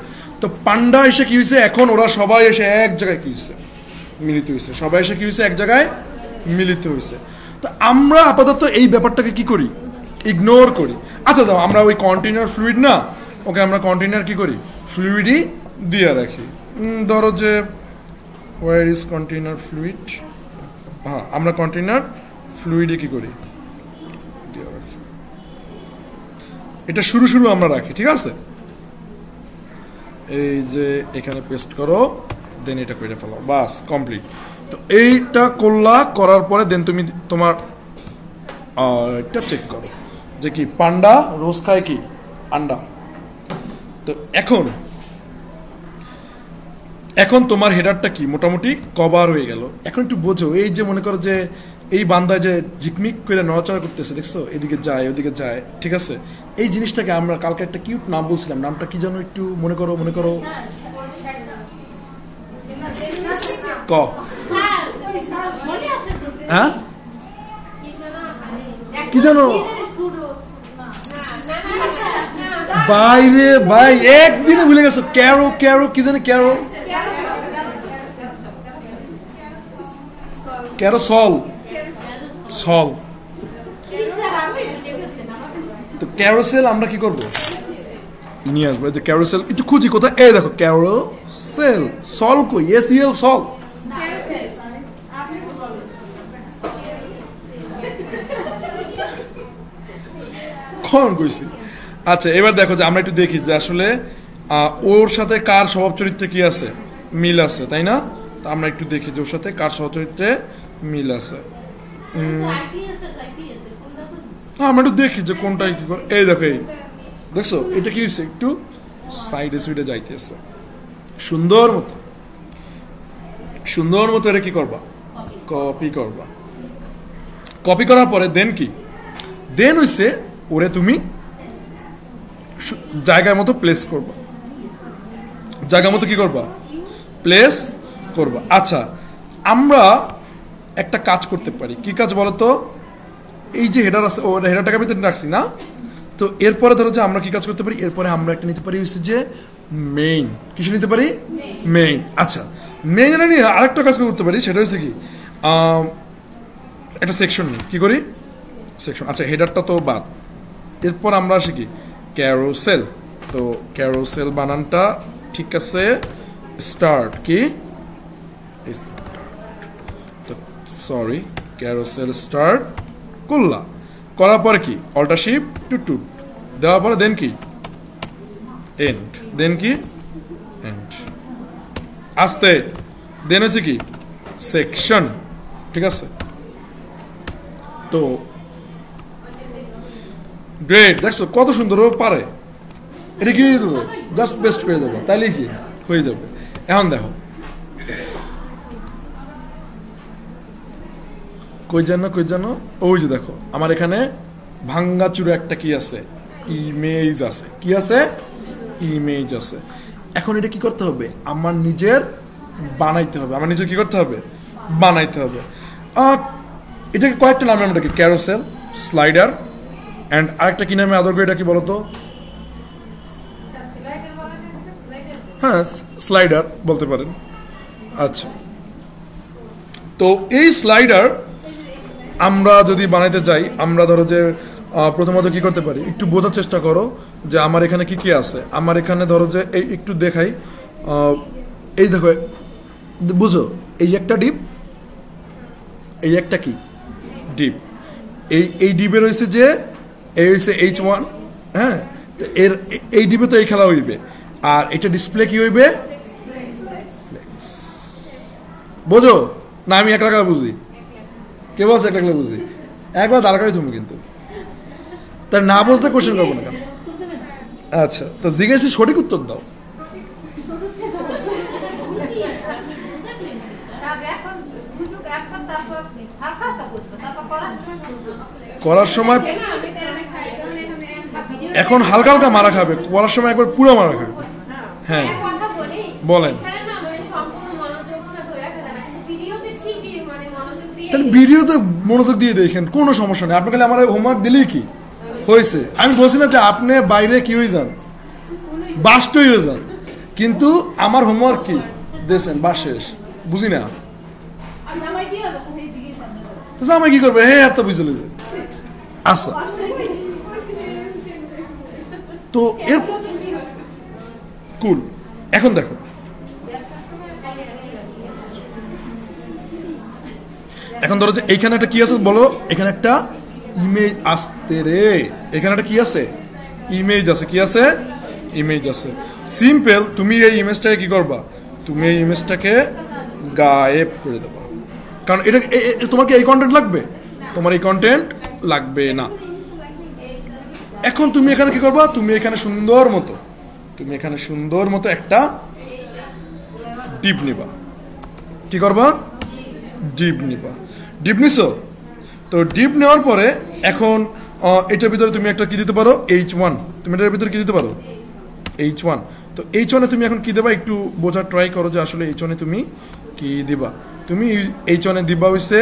Speaker 1: তো পান্ডা এসে কি হয়েছে, এখন ওরা সবাই এসে এক জায়গায় কি হয়েছে, মিলিত হয়েছে। সবাই এসে কি হয়েছে, এক জায়গায় মিলিত হয়েছে। তো আমরা আপাতত এই ব্যাপারটাকে কি করি, ইগনোর করি। আচ্ছা যাও, আমরা ওই কন্টেইনার ফ্লুইড না, ওকে আমরা কন্টেইনার কি করি, ফ্লুইডই দিয়ে রাখি। ধরো যে ওয়ার ইজ কন্টেইনার ফ্লুইড, হ্যাঁ আমরা কন্টেইনার ফ্লুইডে কি করি, দিয়ে রাখি। এটা শুরু আমরা রাখি, ঠিক আছে। এই যে এখানে পেস্ট করো, দেন এটা করে ফেলো, বাস কমপ্লিট। তো এইটা করার পরে দেন তুমি তোমার এটা চেক করো যে কি পান্ডা রোজ খায় কি আন্ডা। তো এখন তোমার হেডারটা কি মোটামুটি কভার হয়ে গেল। এখন একটু বোঝো, এই যে মনে করো যে এই বান্দায় যে ঝিকমিক করে নড়াচড়া করতেছে, দেখছো এদিকে যায় ওদিকে যায়, ঠিক আছে। এই জিনিসটাকে আমরা কালকে একটা কিউট নাম বলছিলাম, নামটা কি যেন একটু মনে করো ক, হ্যাঁ কি জানো বাইরে ভাই, একদিনে ভুলে গেছো। ক্যারো কি জানে, ক্যারোসল তো ক্যারোসেল আমরা কি করবো, নিয়ে আসবো। যে ক্যারোসেল একটু খুঁজি কোথায়, এই দেখো ক্যারোসেল, সল কই, এসিএল সল। কখন কইছি। আচ্ছা এবার দেখো যে আমরা একটু দেখি যে আসলে ওর সাথে কার স্বভাব চরিত্রে কি আছে, মিল আছে, তাই না। আমরা একটু দেখি যে ওর সাথে কার সহচরিত্রে মিল আছে। আমরা একটু দেখি যে কোনটাই কি করে। এই দেখো, এই দেখছো এটা কি হয়েছে, একটু সাইডে সুইডে যাইতেছে সুন্দর মতো এটা কি করবা, কপি করবা। কপি করার পরে দেন কি, দেন হইছে ওরে তুমি জায়গার মতো প্লেস করবা, জায়গা মতো কি করবা, প্লেস করবা। আচ্ছা, আমরা একটা কাজ করতে পারি, কি কাজ বলতো? এই যে হেডার আছে, ও হেডারটাকে ভিতরে রাখছি না, তো এরপরে ধরো যে আমরা কি কাজ করতে পারি, এরপরে আমরা একটা নিতে পারি হচ্ছে যে মেইন। কিছু নিতে পারি মেইন। আচ্ছা, মেইন এটা নিয়ে আরেকটা কাজ করতে পারি, সেটা হচ্ছে কি একটা সেকশন নিই। কি করি, সেকশন। আচ্ছা, হেডারটা তো বাদ, এরপর আমরা আসি কি ক্যারোসেল। তো ক্যারোসেল বানানটা ঠিক আছে, স্টার্ট কি, তো সরি, ক্যারোসেল স্টার্ট করলা, করার পরে কি অল্টার শিফট টু দেওয়ার পরে দেন কি এন্ড, দেন কি এন্ড, আস্তে দেন হচ্ছে কি সেকশন। ঠিক আছে, তো গ্রেট, দেখছো কত সুন্দর পারে। এটা কি দেবো, জাস্ট পেস্ট করে দেবো, তাইলে কি হয়ে যাবে। এখন দেখো কই জানো, ওই যে দেখো আমার এখানে ভাঙ্গাচুরা একটা কি আছে, ইমেজ আছে। কি আছে, ইমেজ আছে। এখন এটা কি করতে হবে, আমার নিজের বানাইতে হবে, আমার নিজের কি করতে হবে, বানাইতে হবে। এটাকে কয়েকটা নামে আমরা ডাকি, ক্যারোসেল, স্লাইডার, অ্যান্ড আরেকটা কি নামে আদর করে এটা কি বলতো? হ্যাঁ, স্লাইডার বলতে পারেন। আচ্ছা, তো এই স্লাইডার আমরা যদি বানাইতে যাই, আমরা ধরো যে প্রথমত কি করতে পারি, একটু বোঝার চেষ্টা করো যে আমার এখানে কি কি আছে। আমার এখানে ধরো যে এই একটু দেখাই, এই দেখো, বুঝো, এই একটা ডিপ, এই একটা কি ডিপ, এই ডিপে রয়েছে যে এই হয়েছে H1, হ্যাঁ, এর এই ডিপে তো এই খেলা হইবে, আর এটা ডিসপ্লে কি হইবে, বোঝো না? আমি এক লাখ বুঝি, কে বলছে এক লাখ বুঝি? একবার দাঁড় করে তুমি কিন্তু তার না বুঝতে কোশ্চেন করবো না কেন? আচ্ছা, তো জিজ্ঞেসি সঠিক উত্তর দাও। করার সময় এখন হালকা হালকা মারা খাবে, করার সময় একবার পুরো মারা খাবে। হ্যাঁ বলেন, তাহলে ভিডিওতে মনোযোগ দিয়ে দেখেন, কোনো সমস্যা নেই। আপনাকে আমার হোমওয়ার্ক দিলেই কি হয়েছে? আমি বলছি না যে আপনি বাইরে কি হয়ে যান, বাস্ট হয়ে যান, কিন্তু আমার হোমওয়ার্ক কি দিয়েছেন, বাস শেষ, বুঝি না। আমি কি করবো, হ্যাঁ তো বুঝে নেবে। আচ্ছা, তো এর কুল। এখন দেখো, এখন ধরো যে এইখানে একটা কি আছে বলো, এখানে একটা ইমেজ আসতে রে, এখানে একটা কি আছে, ইমেজ আছে। কি আছে, ইমেজ আছে। সিম্পল, তুমি এই ইমেজটাকে কি করবা, তুমি এই ইমেজটাকে গায়েব করে দেবা, কারণ এটা তোমার কি এই কন্টেন্ট লাগবে, তোমার এই কন্টেন্ট লাগবে না। এখন তুমি এখানে কি করবা, তুমি এখানে সুন্দর মতো একটা ডিপ নিবা। কি করবা, ডিপ নিবা। ডিপ নিছো, তো ডিপ নেওয়ার পরে এখন এটার ভিতরে তুমি একটা কি দিতে পারো, H1। তুমি এটার ভিতরে কি দিতে পারো, H1। তো H1 এ তুমি এখন কি দেবা, একটু বোঝার ট্রাই করো যে আসলে H1 এ তুমি কি দিবা। তুমি H1 এ দিবা হইছে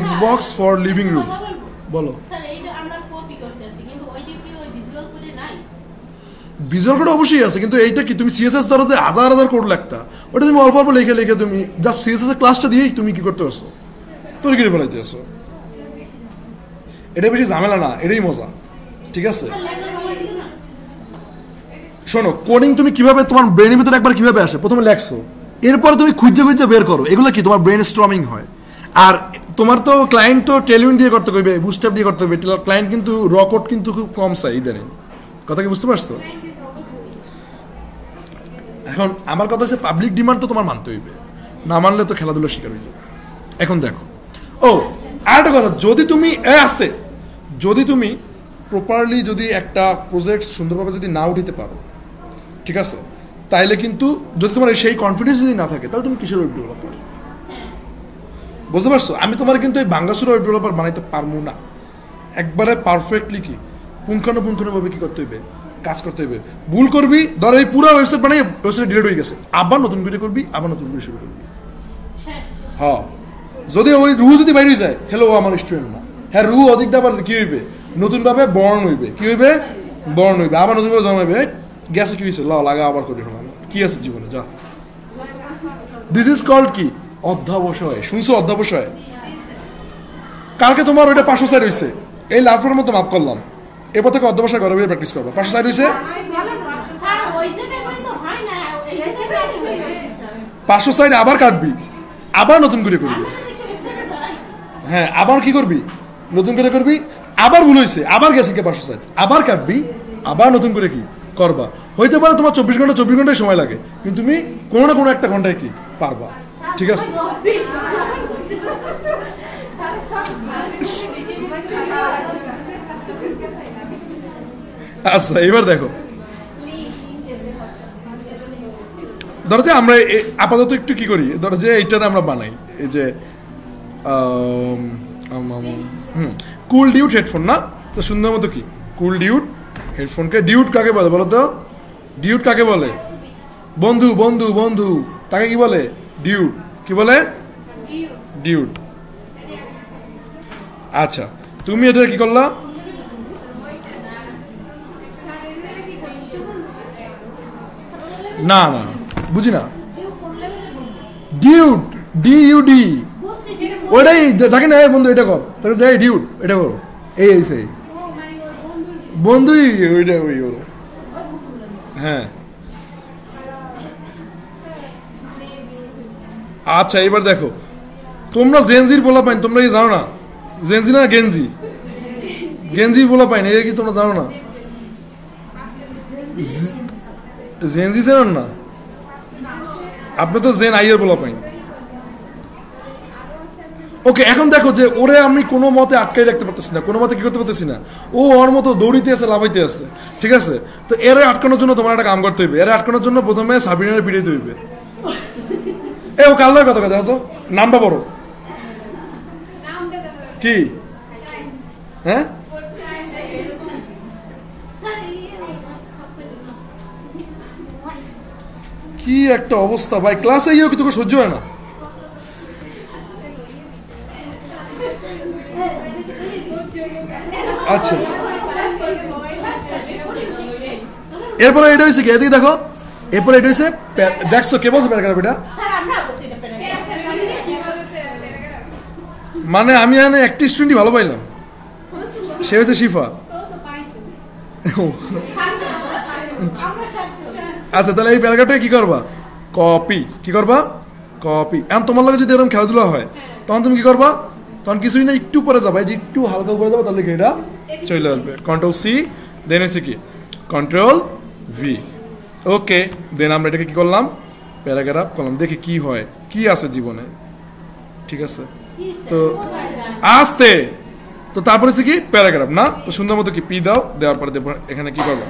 Speaker 1: Xbox ফর লিভিং রুম। বলো, ভিজুয়াল কোড অবশ্যই আছে, কিন্তু এইটা কি তুমি সিএসএস ধরো যে হাজার কোড লাগতা, ওটা তুমি অল্প অল্প লিখে তুমি জাস্ট সিএসএস এর ক্লাসটা দিয়েই তুমি কি করতে আসো, তৈরি করে ফেলাইতে আসো। এটা বেশি ঝামেলা না, এটাই মজা। ঠিক আছে, শোনো, কোডিং তুমি কিভাবে তোমার ব্রেনের ভিতরে একবার কিভাবে আসে, প্রথমে লেখছো, এরপরে তুমি খুঁজে বের করো, এগুলো কি তোমার ব্রেন স্ট্রমিং হয়। আর তোমার তো ক্লায়েন্ট তো টেলউইন দিয়ে করতে হবে, বুস্টআপ দিয়ে করতে হবে, ক্লায়েন্ট কিন্তু র কোড কিন্তু খুব কম চাই ইদানিং। কথা কি বুঝতে পারছো? এখন আমার কথা হচ্ছে পাবলিক ডিমান্ড তো তোমার মানতে হইবে। না মানলে তো খেলাধুলার শিকার হয়ে যাবে। এখন দেখো, ও আর একটা কথা, যদি তুমি আসতে যদি তুমি প্রপারলি যদি একটা প্রজেক্ট সুন্দরভাবে যদি না উঠাতে পারো, ঠিক আছে, তাইলে কিন্তু যদি তোমার সেই কনফিডেন্স যদি না থাকে, তাহলে তুমি কিসের ওয়েব ডেভেলপার? বুঝতে পারছো? আমি তোমার কিন্তু এই ভাঙ্গাসুরা ওয়েব ডেভেলপার বানাইতে পারবো না। একবারে পারফেক্টলি কি পুঙ্খানুপুঙ্খানুভাবে কি করতে হইবে, কাজ করতে হইবে। ভুল করবি, ধর এই পুরো ওয়েবসাইট বানাই ওয়েবসাইট ডিলিট হয়ে গেছে, আবার নতুন করে করবি, আবার নতুন করে শুরু করবি। হ্যাঁ, যদি ওই রু যদি বাইরে যায়, হ্যালো আমার স্টুডেন্ট না, হ্যাঁ রু অধিক আবার কি হইবে, নতুনভাবে বর্ণ হইবে, কি হইবে, বর্ণ হইবে, আবার নতুনভাবে জন্মাইবে, গ্যাসে কি হয়েছে, লাগা আবার করে ফেলাম, কি আছে জীবনে, যা। দিস ইজ কল্ড কি, অধ্যাবসায়। শুনছো অধ্যাবসায়? কালকে তোমার ওইটা 500 সাইড হয়েছে, এই লাস্টবারের মতো মাপ করলাম, এরপর থেকে অধ্যাবসায় ঘরে প্র্যাকটিস করবো। 500 সাইড হয়েছে, 500 সাইড আবার কাটবি, আবার নতুন করে করবি। হ্যাঁ, আবার কি করবি, নতুন করে করবি, আবার ভুল হয়েছে, আবার গেছে 500 সাইড, আবার কাটবি, আবার নতুন করে কি করবা। হইতে পারে তোমার 24 ঘন্টায় সময় লাগে, কিন্তু তুমি কোনো না কোনো একটা ঘন্টায় কি পারবা, ঠিক আছে? আচ্ছা, এবার দেখো, ধরো যে আমরা আপাতত একটু কি করি, ধরো যে এইটার আমরা বানাই, এই যে কুল ডিউড হেডফোন না, তো সুন্দর মতো কি কুল ডিউড হেডফোনকে, ডিউড কাকে বলে বলো তো? ডিউড কাকে বলে? বন্ধু বন্ধু বন্ধু, তাকে কি বলে? ডিউড। কি বলে? ডিউড। আচ্ছা, তুমি এটা কি করলা? না না বুঝি না, ডিউড, ডিইউডি, ওইটাই থাকে না বন্ধু, এটা কর, তাহলে যাই ডিউড, এটা করো, এই সেই বন্ধুই, ওইটা ওই করো। হ্যাঁ, আচ্ছা এবার দেখো, তোমরা জেনজির বলা পাইন, তোমরা কি জানো না? জেনজি না গেঞ্জি, গেঞ্জি বলা পাইন, এই কি তোমরা জানো না? জেনজি জানেন না? আপনি তো জেন আইয়ের বলা পাইন। ওকে, এখন দেখো যে ওরে আমি কোনো মতে আটকাই রাখতে পারতেছি না, কোনো মতে কি করতে পারতেছি না, ও ওর মতো দৌড়িতে আছে, লাফাইতে আছে, ঠিক আছে? তো এরে আটকানোর জন্য তোমার একটা কাম করতে হইবে। এরে আটকানোর জন্য প্রথমে সাবিনারে পিড়াইতে হইবে। এ ও কাল কথা দেখো তো, নামটা বড় কি? হ্যাঁ, কি একটা অবস্থা ভাই, ক্লাসে গিয়েও কি তোকে সহ্য হয় না? আচ্ছা, এরপরে এটা হয়েছে কি, এদিকে দেখো, এরপরে এটা হয়েছে, দেখছো কে বলছে প্যারাগ্রাফ? এটা মানে আমি একটা স্টুডেন্টই ভালো পাইলাম, সে হয়েছে শিফা। আচ্ছা, তাহলে এই প্যারাগ্রাফটা কি করবা? কপি। কি করবা? কপি। এখন তোমার লগে যদি এরকম খেলাধুলা হয়, তখন তুমি কি করবা? তখন কিছুই না, একটু পরে যাবা, যে একটু হালকা উপরে যাবো, তাহলে এটা চলে আসবে। কন্ট্রোল সি, দেন হচ্ছে কি কন্ট্রোল ভি। ওকে, দেন আমরা এটাকে কি করলাম? প্যারাগ্রাফ করলাম, দেখি কি হয়, কি আছে জীবনে, ঠিক আছে? তো আসতে, তো তারপরে হচ্ছে কি প্যারাগ্রাফ না, তো সুন্দর মতো কি পি দাও, দেওয়ার পরে এখানে কি করবো,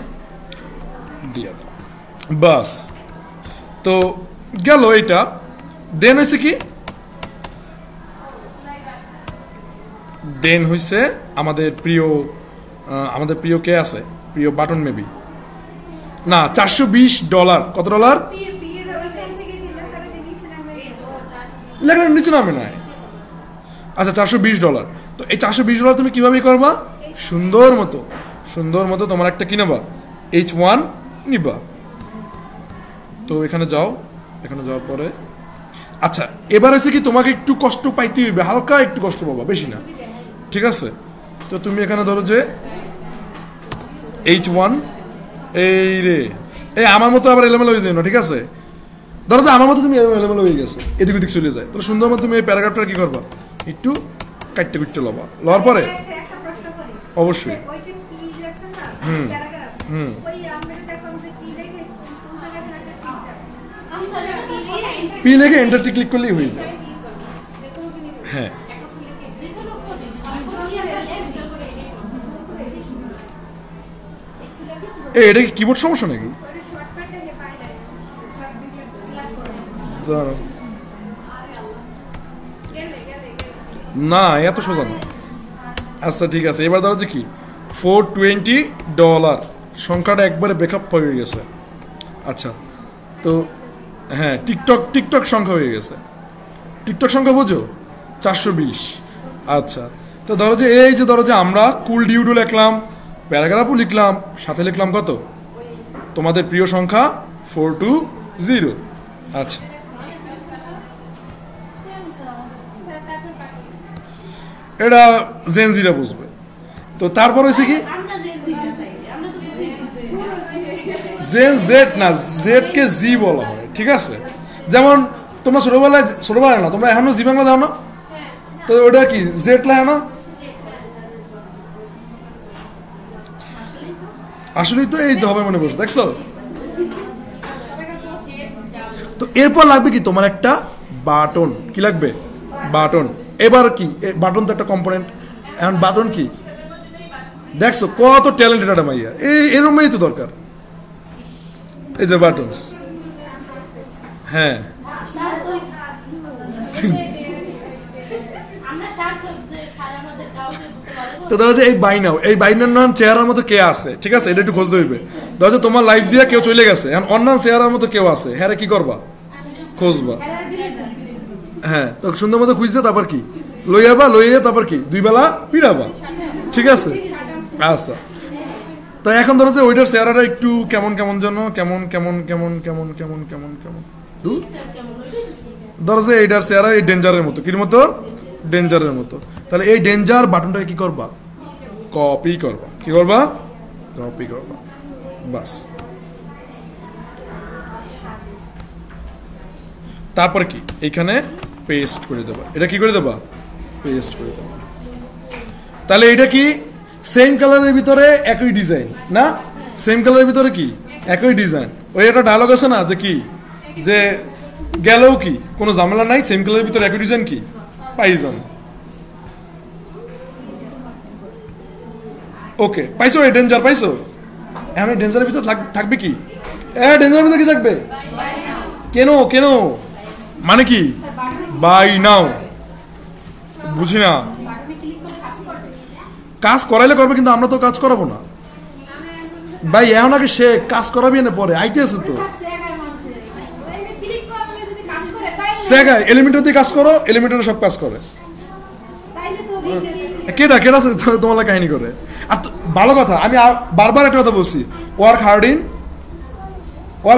Speaker 1: দিয়ে দাও, বাস। তো গেল এইটা। দেন হয়েছে কি, দেন হয়েছে আমাদের প্রিয় কে আছে, প্রিয় বাটন মেবি না, $420। কত ডলার? লেখার নিচে নামে নাই। আচ্ছা, $420। তো এই $420 তুমি কিভাবে করবা? সুন্দর মতো তোমার একটা কি নেবা, H1 নিবা। তো এখানে যাও, এখানে যাওয়ার পরে আচ্ছা, এবার আছে কি তোমাকে একটু কষ্ট পাইতে হইবে, হালকা একটু কষ্ট পাবা, বেশি না, ঠিক আছে? তো তুমি এখানে ধরো যে H1, এই রে, এই আমার মতো আবার এলোমেলো হয়ে যায় না, ঠিক আছে? ধরো যে আমার মতো তুমি এলোমেলো হয়ে গেছে, এদিক ওদিক চলে যায়, তাহলে সুন্দর মতো তুমি এই প্যারাগ্রাফটা কি করবা, একটু কাটতে কুটতে লবা, লওয়ার পরে অবশ্যই পি লিখে এন্টারটি ক্লিক করলেই হয়ে যায়। হ্যাঁ এটা কি কিবোর্ড সমস্যা নাকি? না এত সোজা না। আচ্ছা ঠিক আছে, এবার ধরো যে কি $420 সংখ্যাটা একবারে ব্যাকআপ হয়ে গেছে। আচ্ছা তো হ্যাঁ টিকটক সংখ্যা হয়ে গেছে। টিকটক সংখ্যা বোঝো 420। আচ্ছা তো ধরো যে এই যে ধরো যে আমরা কুল ডিউডু লিখলাম, প্যারাগ্রাফও লিখলাম, সাথে লিখলাম কত তোমাদের প্রিয় সংখ্যা 420। আচ্ছা এটা জেনজিরা বুঝবে। তো তারপর হয়েছে কি জেন জেড না, জেড কে জি বলা হয়, ঠিক আছে? যেমন তোমরা ছোটবেলায় না তোমরা এখনো জি বাংলা দাও না, তো ওটা কি জেড লেখা না? আসলেই তো এই তো হবে মনে করছো, দেখছো? তো এরপর লাগবে কি তোমার একটা বাটন। কি লাগবে? বাটন। এবার কি বাটন তো একটা কম্পোনেন্ট। এখন বাটন কি দেখছো কত ট্যালেন্টেড একটা মাইয়া, এরকমই তো দরকার। এই যে বাটনস, হ্যাঁ তো ধরো যে এই বাইনাও, এই বাইনার নাম চেহারার মতো কে আছে, ঠিক আছে? এটা একটু খুঁজতে হইবে। ধরো যে তোমার লাইফ দিয়ে কেউ চলে গেছে, এখন অন্য চেহারার মতো কেউ আছে, হ্যাঁ কি করবা? খুঁজবা। হ্যাঁ তো সুন্দর মতো খুঁজছে, তারপর কি লইয়া তারপর কি 2 বেলা পিড়াবা, ঠিক আছে? আচ্ছা তো এখন ধরো যে ওইটার চেহারাটা একটু কেমন কেমন যেন কেমন কেমন কেমন কেমন কেমন কেমন কেমন ধরো যে এইটার চেহারা এই ডেঞ্জারের মতো, কির মতো? ডেঞ্জারের মতো। তাহলে এই ডেঞ্জার বাটনটাকে কি করবা? কপি করবা। কি করবা? কপি করবা, বাস। তারপর কি এইখানে পেস্ট করে দেবা। এটা কি করে দেবা? পেস্ট করে দেবা। তাহলে এটা কি সেম কালারের ভিতরে একই ডিজাইন না? সেম কালারের ভিতরে কি একই ডিজাইন। ওই একটা ডায়লগ আছে না যে কি যে গেলেও কি কোনো ঝামেলা নাই, সেম কালারের ভিতরে একই ডিজাইন কি পাই যান। ওকে পাইছো? এই ডেঞ্জার পাইছো? এখন এই ডেঞ্জারের ভিতর থাকবে কি? ডেঞ্জারের ভিতরে কি থাকবে? কেন কেন মানে কি? বাই নাও বুঝি না। কাজ করাইলে করবে, কিন্তু আমরা তো কাজ করাবো না ভাই। এখন আগে সে কাজ করাবি না, পরে আইতেছে তো এলিমেন্টার দিয়ে কাজ করো, এলিমেন্টারে সব কাজ করে। কেটা তোমার কাহিনী করে। আর ভালো কথা, আমি বারবার একটা কথা বলছি, ওয়ার্ক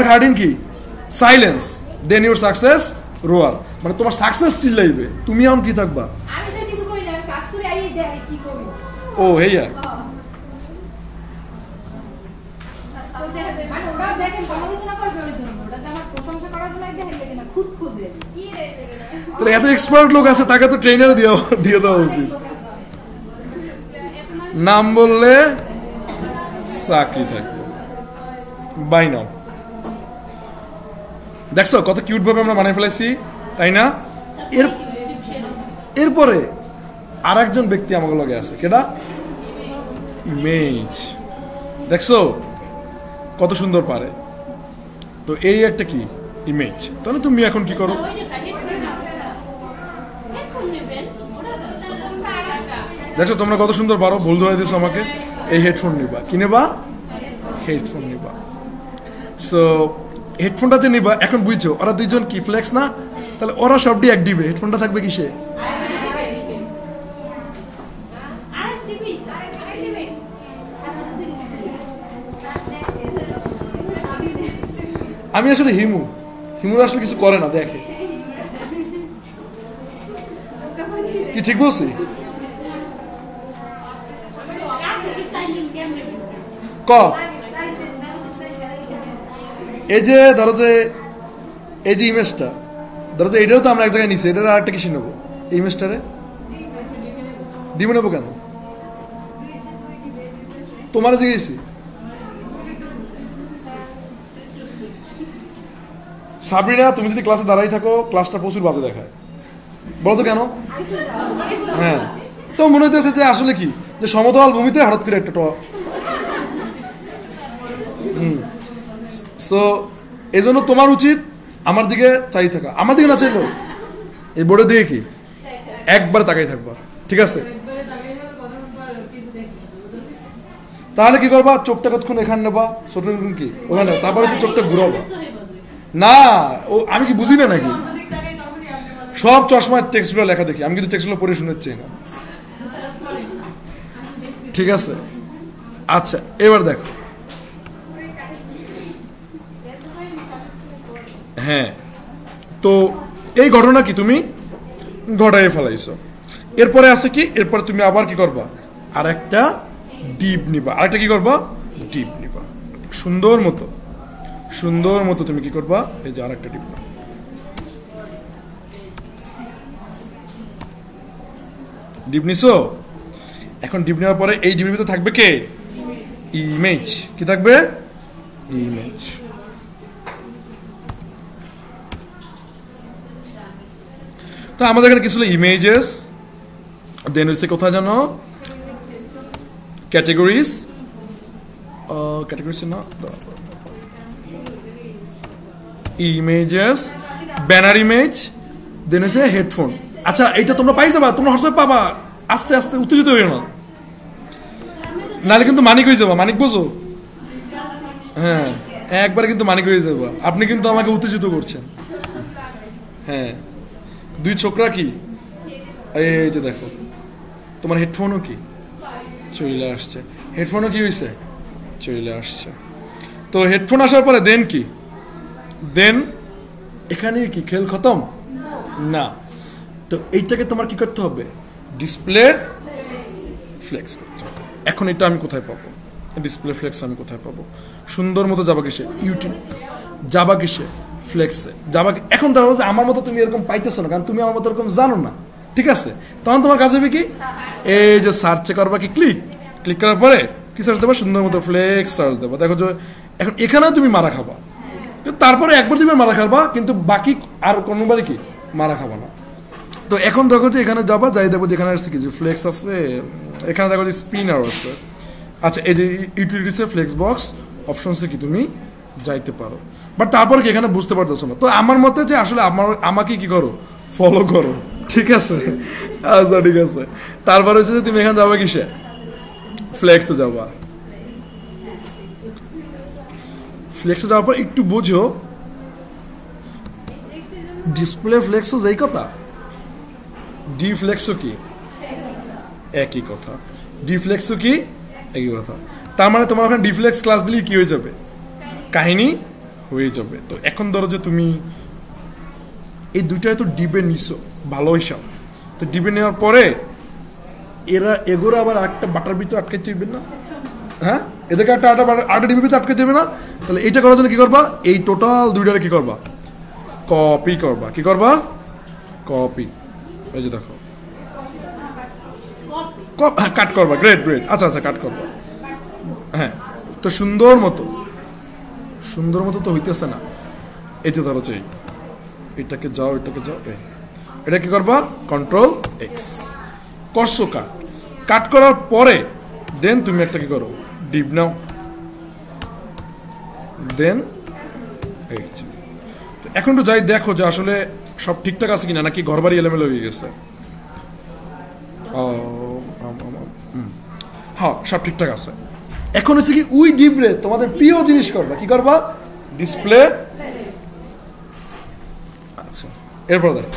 Speaker 1: হার্ড কি সাইলেন্স দেন ইউর সাকসেস রোয়ার। মানে তোমার সাকসেস চিল্লাইবে, তুমি এখন কি থাকবা? ও হেয়া এত এক্সপার্ট লোক আছে, তাকে তো ট্রেনার দিয়ে দেওয়া উচিত। নাম বললে চাকরি থাকবে। বাই নাও। দেখছো কত কিউট ভাবে আমরা বানিয়ে ফেলেছি, তাই না? এরপরে আর একজন ব্যক্তি আমাকে লগে আছে, কেডা? ইমেজ। দেখছো কত সুন্দর পারে। তো এই একটা কি ইমেজ। তাহলে তুমি এখন কি করো? দেখছো তোমরা কত সুন্দর পারো, ভুল ধরে দিছো আমাকে। এই হেডফোন নিবা, কি নেবা? হেডফোন নিবা। সো হেডফোনটা যে নিবা, এখন বুঝছো ওরা দুইজন কি ফ্লেক্স না? তাহলে ওরা সবটি এক দিবে, হেডফোনটা থাকবে কিসে? আমি আসলে হিমুর আসলে কিছু করে না, দেখে কি ঠিক বলছি? ক এই যে ধরো যে এই যে ইমেজটা, ধরো যে এটাও তো আমরা এক জায়গায় নিচ্ছি, এটার আর একটা কিসে নেবো? এই ইমেজটারে ডিমে নেবো কেন? তোমার জিজ্ঞেসি সাবরিনা, তুমি যদি ক্লাসে দাঁড়াই থাকো, ক্লাসটা প্রচুর বাজে দেখায়, বলো তো কেন? হ্যাঁ, তো মনে হইতেছে যে আসলে কি, যে সমতল ভূমিতে হঠাৎ করে একটা সো এই জন্য তোমার উচিত আমার দিকে চাই থাকা। আমার দিকে না চাইলো এই বোর্ডের দিকে কি একবার তাকাই থাকবা, ঠিক আছে? তাহলে কি করবা, চোখটা কতক্ষণ এখানে নেবা, ছোট কি ওখানে, তারপরে সে চোখটা ঘুরাবা না। ও আমি কি বুঝি না নাকি? সব চশমার টেক্সটগুলো লেখা দেখি, আমি কিন্তু টেক্সটগুলো পড়ে শুনেছি না, ঠিক আছে? আচ্ছা, এবার দেখো, হ্যাঁ, তো এই ঘটনা কি তুমি ঘটাই ফেলাইছো। এরপরে আছে কি, এরপরে তুমি আবার কি করবা, আর একটা ডিপ নিবা, আরেকটা কি করবা, ডিপ নিবা, সুন্দর মতো তুমি কি করবা, এই যে আরেকটা ডিপ নিবা। ডিপ নিছো, এখন ডিপ নেওয়ার পরে এই ডিপের ভিতরে থাকবে কে, ইমেজ। কি থাকবে, ইমেজ। তো আমাদের এখানে কিছু ইমেজেস, দেন হচ্ছে কোথায় জানো, ক্যাটেগরিজ, না, ইমেজেস, ব্যানার ইমেজ, দেন হচ্ছে হেডফোন। আচ্ছা, এইটা তোমরা পাই যাবা, তোমরা হোয়াটসঅ্যাপ পাবা, আস্তে আস্তে উত্তেজিত হইও না, নাহলে কিন্তু মানিক হয়ে যাবা। মানিক বোঝো? হ্যাঁ, একবারে কিন্তু মানিক হয়ে যাবা। আপনি কিন্তু আমাকে উত্তেজিত করছেন। হ্যাঁ, দুই ছোকরা কি, এই যে দেখো, তোমার হেডফোনও কি চলে আসছে, হেডফোনও কি হয়েছে, চলে আসছে। তো হেডফোন আসার পরে দেন কি, দেন এখানে কি খেল খতম না। তো এইটাকে তোমার কি করতে হবে, ডিসপ্লে ফ্লেক্স করতে হবে। এখন এটা আমি কোথায় পাবো, ডিসপ্লে ফ্লেক্স আমি কোথায় পাবো? সুন্দর মতো যাবা কিসে, ইউটিলিটিস, যাবা কিসে, ফ্লেক্সে যাবা। এখন ধরো যে আমার মতো তুমি এরকম পাইতেছো না, কারণ তুমি আমার মতো এরকম জানো না, ঠিক আছে? তখন তোমার কাছে হবে কি, এই যে সার্চে করবা কি, ক্লিক করার পরে কি সার্চ দেবা, সুন্দর মতো ফ্লেক্স সার্চ দেবা। দেখো যে এখন এখানেও তুমি মারা খাবা, তারপরে একবার তুমি মারা খাবা, কিন্তু বাকি আর কোনোবারই কি মারা খাবা না। তো এখন দেখো যে এখানে যাবা, যাই দেখো যেখানে আসছে কি, যে ফ্লেক্স আছে, এখানে দেখো যে স্পিনার আছে। আচ্ছা, এই যে ইউটিলিটিসে ফ্লেক্স বক্স অপশনসে কি তুমি যাইতে পারো, বাট তারপর কি এখানে বুঝতে পারতেছো না। তো আমার মতে যে আসলে আমাকে কি করো, ফলো করো, ঠিক আছে? আচ্ছা, ঠিক আছে। তারপর হচ্ছে যে তুমি এখানে যাবা কিসে, ফ্লেক্সে যাবা। ফ্লেক্সে যাওয়ার পর একটু বুঝো, ডিসপ্লে ফ্লেক্সও যেই কথা, ডি ফ্লেক্সও কি একই কথা, ডি ফ্লেক্সও কি একই কথা। তার মানে তোমার ওখানে ডিফ্লেক্স ক্লাস দিলে কি হয়ে যাবে, কাহিনী হয়ে যাবে। তো এখন ধরো যে তুমি এই দুইটাই তো ডিবে নিছো, ভালো হিসাব। তো ডিবে নেওয়ার পরে এগোরা আবার একটা বাটার ভিতরে আটকাইতে হইবে না, হ্যাঁ, এদেরকে আটা ডিবের ভিতরে আটকাইতে হবে না। তাহলে এইটা করার জন্য কি করবা, এই টোটাল দুইটারে কি করবা, কপি করবা। কি করবা, কপি। এই যে দেখো, কাট করবা, গ্রেট। আচ্ছা, কাট করবা। হ্যাঁ, তো সুন্দর মতো তো হইতেছে না। এই যে ধরো যে এটাকে যাও, এটা কি করবা, কন্ট্রোল এক্স করছো, কাট করার পরে দেন তুমি একটা কি করো, ডিপ নাও, দেন এই যে। এখন তো যাই দেখো যে আসলে সব ঠিকঠাক আছে কিনা, নাকি ঘর বাড়ি এলোমেলো হয়ে গেছে। হ্যাঁ, সব ঠিকঠাক আছে। এখন হচ্ছে কি, উই ডিপরে তোমাদের প্রিয় জিনিস করবা। কি করবা, ডিসপ্লে। আচ্ছা, এরপর দেখো,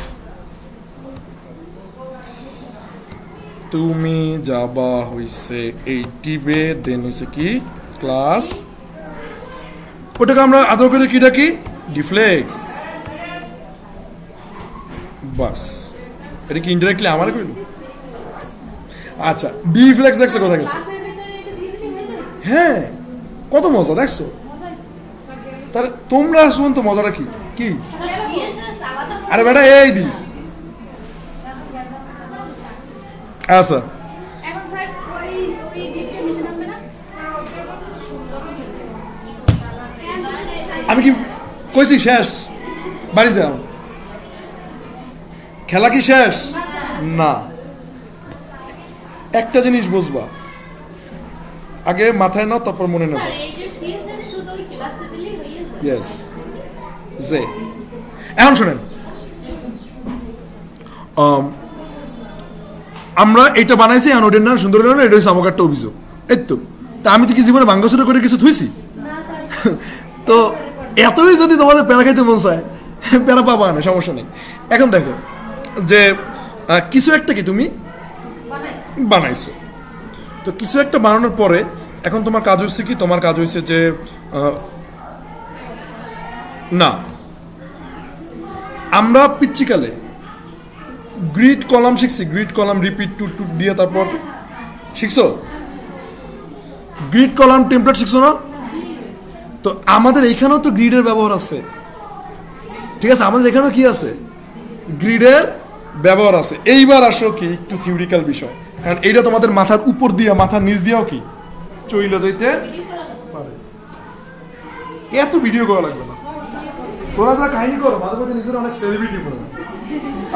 Speaker 1: তুমি যাবা হইছে এই টিপে, দেন হইছে কি ক্লাস, ওটাকে আমরা আদর করে কি ডাকি, ডিফ্লেক্স। বাস, এটা কি ইনডাইরেক্টলি আমার কইল। আচ্ছা, ডিফ্লেক্স দেখছো কোথায় গেছে? হ্যাঁ, কত মজা দেখছো। তাহলে তোমরা শুন তো মজাটা কি কি, আরে বেটা এই দি। আচ্ছা, আমি কি কইছি শেষ? বাড়ি যাও। খেলা কি শেষ? না। একটা জিনিস বুঝবা, আগে মাথায় নাও তারপর মনে নেব। ইয়েস, যে এখন শোনেন, আমরা এটা বানাইছি এখন ওটার নাম সুন্দর হলো না, এটা হচ্ছে আমাকে একটা অভিযোগ। এই তো তা আমি তো কি জীবনে ভাঙ্গাচুরা করে কিছু থুইছি? তো এতই যদি তোমাদের প্যারা খাইতে মন চায় প্যারা পাবা না, সমস্যা নেই। এখন দেখো যে কিছু একটা কি তুমি বানাইছো, তো কিছু একটা বানানোর পরে এখন তোমার কাজ হচ্ছে কি, তোমার কাজ হয়েছে যে না, আমরা পিচ্চিকালে গ্রিড কলাম শিখছি, grid column repeat two two দিয়ে তারপর শিখছো, গ্রিড কলাম টেমপ্লেট শিখছো না? তো আমাদের এখানেও তো গ্রিডের ব্যবহার আছে, ঠিক আছে? আমাদের এখানেও কি আছে? গ্রিডের ব্যবহার আছে। এইবার আসো কি একটু থিওরিক্যাল বিষয়, কারণ এইটা তোমাদের মাথার উপর দিয়া মাথার নিচ দিয়েও কি চইলে যাইতে পারে। এত ভিডিও করা লাগবে না, তোরা যা কাহিনী করো মাঝে মাঝে নিজের অনেক সেলিব্রিটি করে,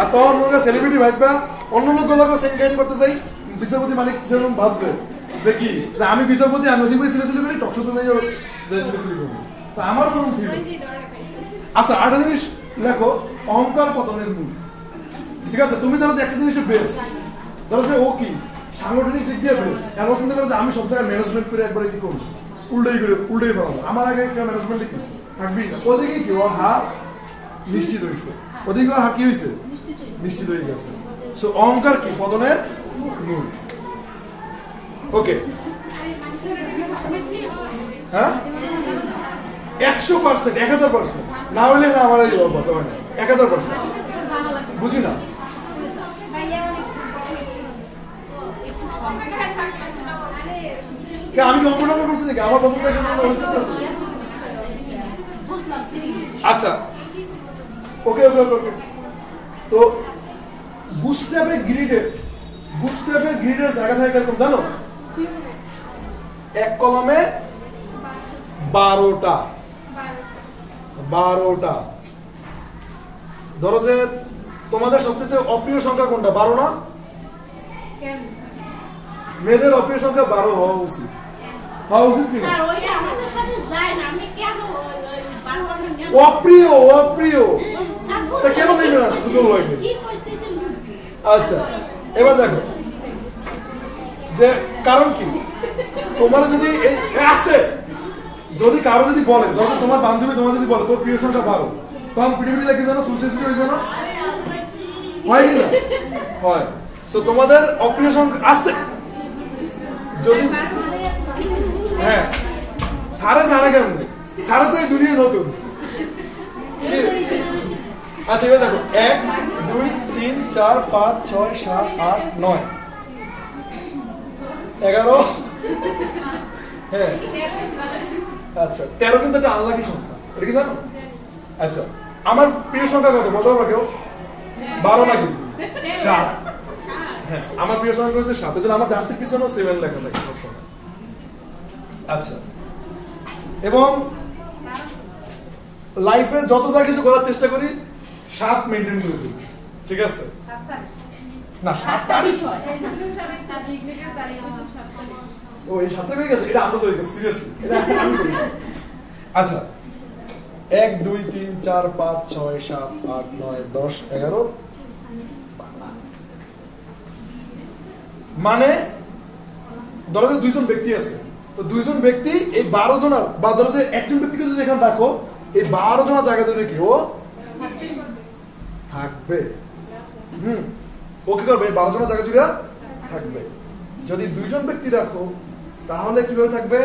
Speaker 1: আর তখন মনে সেলিব্রিটি ভাববা অন্য লোক সেম কাহিনী করতে চাই। বিচারপতি মালিক যেরকম ভাবছে যে কি আমি বিচারপতি, আমি ওদিকে সিলেসিলি করি, টকশোতে যাই সিলেসিলি করবো, তা আমার ওরকম ফিল। আচ্ছা, আরেকটা জিনিস লেখো, অহংকার পতনের মূল। ঠিক আছে, তুমি ধরো যে একটা জিনিসের বেস, ধরো যে ও কি সাংগঠনিক দিক দিয়ে বেস, এমন চিন্তা করো যে আমি সব জায়গায় ম্যানেজমেন্ট করে একবারে কি করবো, উল্টেই ফেলাবো, আমার আগে কেউ ম্যানেজমেন্টে কি থাকবি না। ওদিকে কি ওর হার নিশ্চিত হয়েছে, ওদিকে ওর হার কি হয়েছে, নিশ্চিত হয়ে গেছে। সো অহংকার কি পতনের মূল। ওকে, হ্যাঁ 100%, 1000%, না হলে না আমার 1000%, বুঝি না। আমি কি অঙ্কটা করছি নাকি? আমার প্রথম থেকে আচ্ছা, ওকে ওকে ওকে। তো বুস্ট্র্যাপে গ্রিডের জায়গা থাকে কিরকম জানো? এক কলমে 12টা। ধরো যে তোমাদের সবচেয়ে অপ্রিয় সংখ্যা কোনটা? 12 না? মেয়েদের অপ্রিয় সংখ্যা 12 হওয়া উচিত কি না? অপ্রিয় তা কেন যাইবে না? আচ্ছা, এবার দেখো যে কারণ কি, তোমার যদি কারো যদি বলে, ধরো তোমার বান্ধবী তোমার যদি বলে তোর প্রিয় সংখ্যা 12, তখন পৃথিবী লাগে জানো, সুসেসিটি হয়ে জানো, হয় কি না? হয়। সো তোমাদের অপ্রিয় সংখ্যা আসতে যদি, হ্যাঁ সারে জানে কেমন, সারে তো এই দুনিয়া নতুন। আচ্ছা, এবার দেখো 1 2 3 4 5 6 7 8 9 11, হ্যাঁ আচ্ছা 13 কিন্তু একটা আনলাকি সংখ্যা, এটা কি জানো? আচ্ছা, আমার প্রিয় সংখ্যা কত বলতে পারবো কেউ? 12 না কিন্তু 7। হ্যাঁ, আমার প্রিয় সংখ্যা হচ্ছে 7, এজন্য আমার জার্সির পিছনে 7 লেখা থাকে সবসময়। আচ্ছা, এবং লাইফে যত যা কিছু করার চেষ্টা করি 7 মেইনটেইন করে চলি, ঠিক আছে? না 7টা ও এই 7টা হয়ে গেছে, এটা আন্দাজ হয়ে গেছে, সিরিয়াসলি এটা আমি করি। আচ্ছা, 1 2 3 4 5 6 7 8 9 10 11, মানে ধরো যে 2জন ব্যক্তি আছে, তো 2জন ব্যক্তি এই 12 জনের, বা ধরো যে একজন ব্যক্তিকে যদি এখানে রাখো, এই 12 জনের জায়গা ধরে কি ও থাকবে? ও কি করবে? 12 জনের জায়গা জুড়ে থাকবে। যদি 2জন ব্যক্তি রাখো তাহলে কিভাবে থাকবে?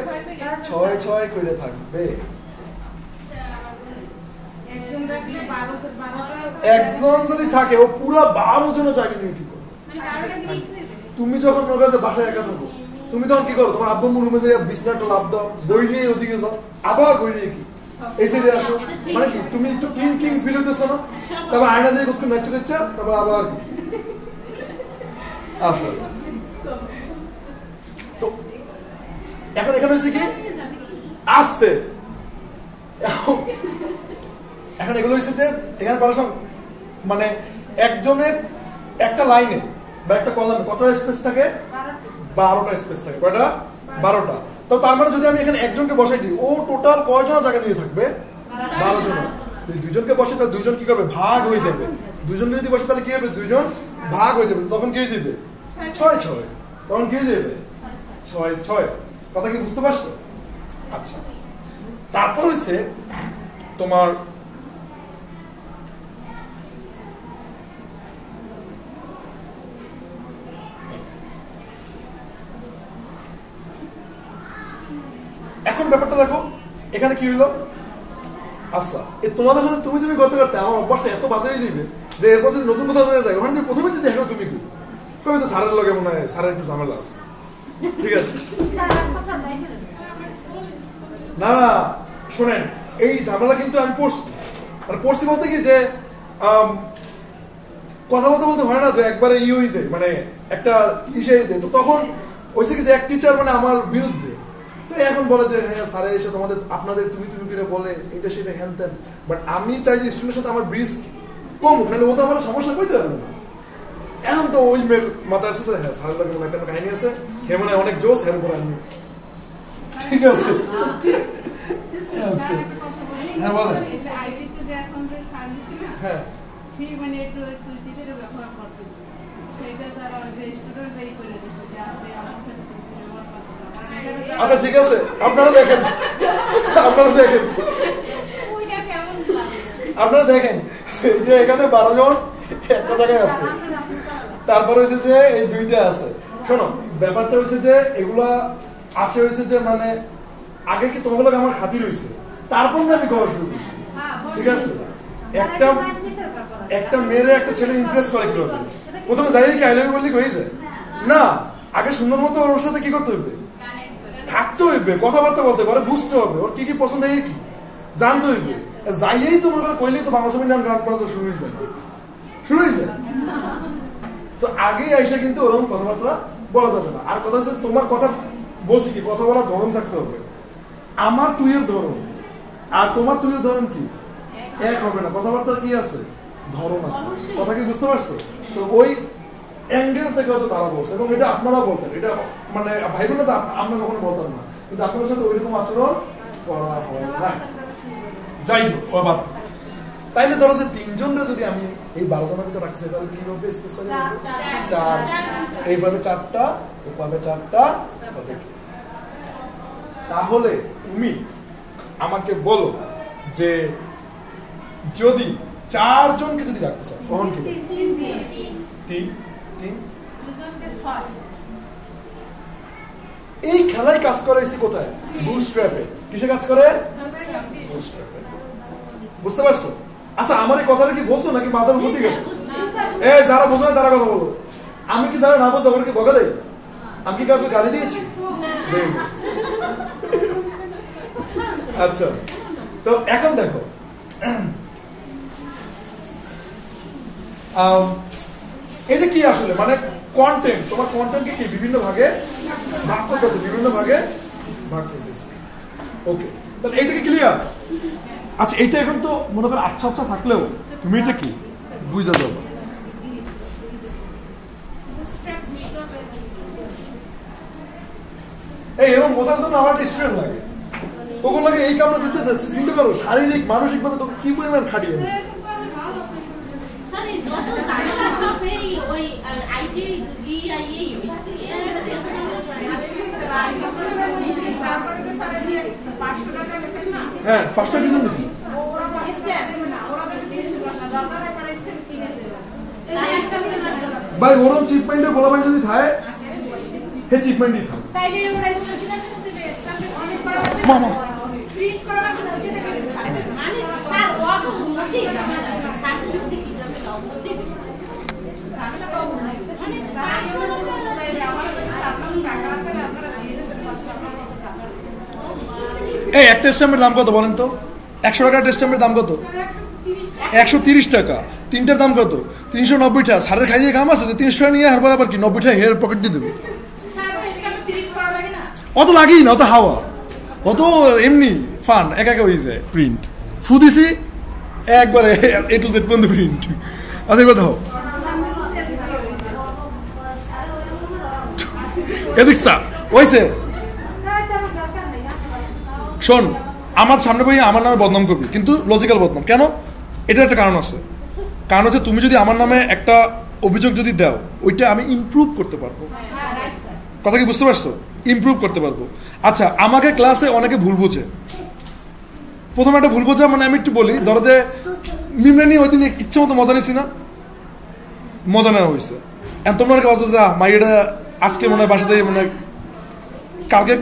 Speaker 1: 6 করে থাকবে। একজন যদি থাকে ও পুরো 12 জনের জায়গা নিয়ে কি করবে? তুমি যখন বাসায় একা থাকো, তুমি তখন কি করো? তোমার আব্বু রুমে যাই বিছনাটা লাভ দাও, বই নিয়ে ওদিকে যাও, আবার বই নিয়ে কি এই সাইডে আসো, মানে কি তুমি একটু ক্লিন ফিল হইতেছো না? তারপর আয়না যাই একটু নাচতে ইচ্ছা, তারপর আবার আচ্ছা। তো এখন এখানে হচ্ছে কি আসতে এখন এগুলো হচ্ছে যে এখানে মানে একজনের একটা লাইনে বা একটা কলামে কতটা স্পেস থাকে? 12টা স্পেস থাকে। কয়টা? 12টা। তো তার মানে যদি আমি এখানে একজনকে বসাই দিই, ও টোটাল কয়জনের জায়গা নিয়ে থাকবে? 12 জন। যদি দুইজনকে বসে তাহলে দুইজন কি করবে? ভাগ হয়ে যাবে। দুইজনকে যদি বসে তাহলে কি হবে? দুইজন ভাগ হয়ে যাবে। তখন কি হয়ে যাবে? 6 তখন কি হয়ে যাবে? 6 কথা কি বুঝতে পারছো? আচ্ছা, তারপর হচ্ছে তোমার এখন ব্যাপারটা দেখো এখানে কি হইলো। আচ্ছা, তোমাদের সাথে তুমি করতে করতে আমার অভ্যাসটা এত বাজে হয়ে যাবে যে এরপর যদি নতুন কোথাও যায় ওখানে প্রথমে যদি দেখো তুমি কি কবে, তো স্যারের লগে মনে হয় স্যারের একটু ঝামেলা আছে। ঠিক আছে, না না শোনেন, এই ঝামেলা কিন্তু আমি পড়ছি। মানে পড়ছি বলতে কি যে কথা বলতে বলতে হয় না যে একবারে হয়ে যায়, মানে একটা ইসে হয়ে যায়। তো তখন ওইসে কি যে এক টিচার মানে আমার বিরুদ্ধে, তো এখন বলে যে হ্যাঁ স্যারে এসে তোমাদের আপনাদের তুমি করে বলে এটা সেটা হ্যান ত্যান। বাট আমি চাই যে স্টুডেন্টের সাথে আমার ব্রিজ কমুক, নাহলে ও তো আমার সমস্যা করতে পারবে না। এখন তো ওই মেয়ের মাথায় আসছে হ্যাঁ স্যারের লাগে মনে একটা কাহিনী আছে, হে মনে অনেক জোস, এর উপর আমি ঠিক আছে। আচ্ছা হ্যাঁ বলেন। হ্যাঁ আচ্ছা ঠিক আছে, আপনারা দেখেন এই যে এখানে 12 জন একটা জায়গায় আছে, তারপরে হয়েছে যে এই 2টা আছে। শোনো ব্যাপারটা হয়েছে যে এগুলা আসে হয়েছে যে মানে আগে কি তোমাগুলো আমার খাতির হয়েছে, তারপর না আমি খাওয়া শুরু করছি। ঠিক আছে, একটা মেয়েরে একটা ছেলে ইমপ্রেস করে কিভাবে? প্রথমে যাই কি আই লাভ ইউ বললি হয়েছে না, আগে সুন্দর মতো ওর সাথে কি করতে হবে? থাকতে হইবে, কথাবার্তা বলতে পারে, বুঝতে হবে ওর কি কি পছন্দ, এই কি জানতে হইবে। যাইয়েই তো মনে করে কইলেই তো বাংলা ছবি নাম গান করা শুরু হয়ে যায়। তো আগেই আইসা কিন্তু ওরকম কথাবার্তা বলা যাবে না। আর কথা হচ্ছে তোমার কথা বলছি কি, কথা বলার ধরন থাকতে হবে। আমার তুইয়ের ধরন আর তোমার তুইয়ের ধরন কি এক হবে না, কথাবার্তা কি আছে, ধরন আছে। কথা কি বুঝতে পারছো? ওই অ্যাঙ্গেল থেকে হয়তো তারা বলছে, এবং এটা আপনারা বলতেন, এটা মানে ভাই বোন আমরা কখনো বলতাম না, কিন্তু আপনাদের সাথে ওইরকম আচরণ করা হয় না। যাই হোক, তাইলে ধরো যে 3 জনরা যদি আমি এই 12 জনের ভিতরে রাখছি, তাহলে কি হবে? স্পেস পাবে 4, এইভাবে 4টা, ওভাবে 4টা। তাহলে তুমি আমাকে বলো যে যদি 4 জনকে যদি রাখতে চাও তখন কি? 3 এই খেলায় কাজ করে এসে কোথায়? বুটস্ট্র্যাপে। কিসে কাজ করে? বুটস্ট্র্যাপে। বুঝতে পারছো? আচ্ছা আমার এই কথাটা কি বলছো নাকি মাথার উপর দিয়ে গেছে? এই যারা বোঝে না তারা কথা বলো। আমি কি যারা না বোঝে ওদেরকে বকা দেই? আমি কি কাউকে গালি দিয়েছি? আচ্ছা, তো এখন দেখো এটা কি আসলে মানে কন্টেন্ট, তোমার কন্টেন্টকে কি বিভিন্ন ভাগে ভাগ করতেছে, ওকে, তাহলে এইটা কি ক্লিয়ার? আচ্ছা এইটা এখন তো মনে করো আচ্ছা থাকলেও তুমি এটা কি বুঝতে যাবো। এই এরকম বোঝার জন্য আমার একটা স্টুডেন্ট লাগে, তোকে লাগে এই কামটা দিতে যাচ্ছে, চিন্তা করো শারীরিক মানসিক ভাবে তোকে কি পরিমাণ খাটিয়ে নেবে। হ্যাঁ 5টা পিজন দিছি ভাই, ওরম চিপমেন্টে বলা ভাই যদি থাকে হে চিপমেন্টই থাকে। মামা এই একটা স্ট্যাম্পের দাম কত বলেন তো? 100 টাকা স্ট্যাম্পের দাম কত? 130 টাকা। 3টার দাম কত? 390 টাকা। সারের খাইয়ে কাম আছে যে 300 টাকা নিয়ে হারবার আবার কি 90 টাকা হেয়ার পকেট দিয়ে দেবে? অত লাগেই না, অত হাওয়া, অত এমনি ফান একা হয়ে যায়। প্রিন্ট ফু দিছি একবারে A to Z পর্যন্ত প্রিন্ট। আচ্ছা এবার দেখো এদিক স্যার ওইসে শোন, আমার সামনে বই আমার নামে বদনাম করবি, কিন্তু লজিক্যাল বদনাম কেন? এটার একটা কারণ আছে। কারণ হচ্ছে তুমি যদি আমার নামে একটা অভিযোগ যদি দাও, ওইটা আমি ইমপ্রুভ করতে পারবো। কথা কি বুঝতে পারছো? ইমপ্রুভ করতে পারবো। আচ্ছা, আমাকে ক্লাসে অনেকে ভুল বোঝে। প্রথমে একটা ভুল বোঝা মানে আমি একটু বলি, ধরো যে মিমরানি ওই দিন ইচ্ছে মতো মজা নিছি না, মজা নেওয়া হয়েছে। এখন তোমরা অনেকে বলছো যে মাইটা আজকে মনে হয় বাসাতে মনে হয়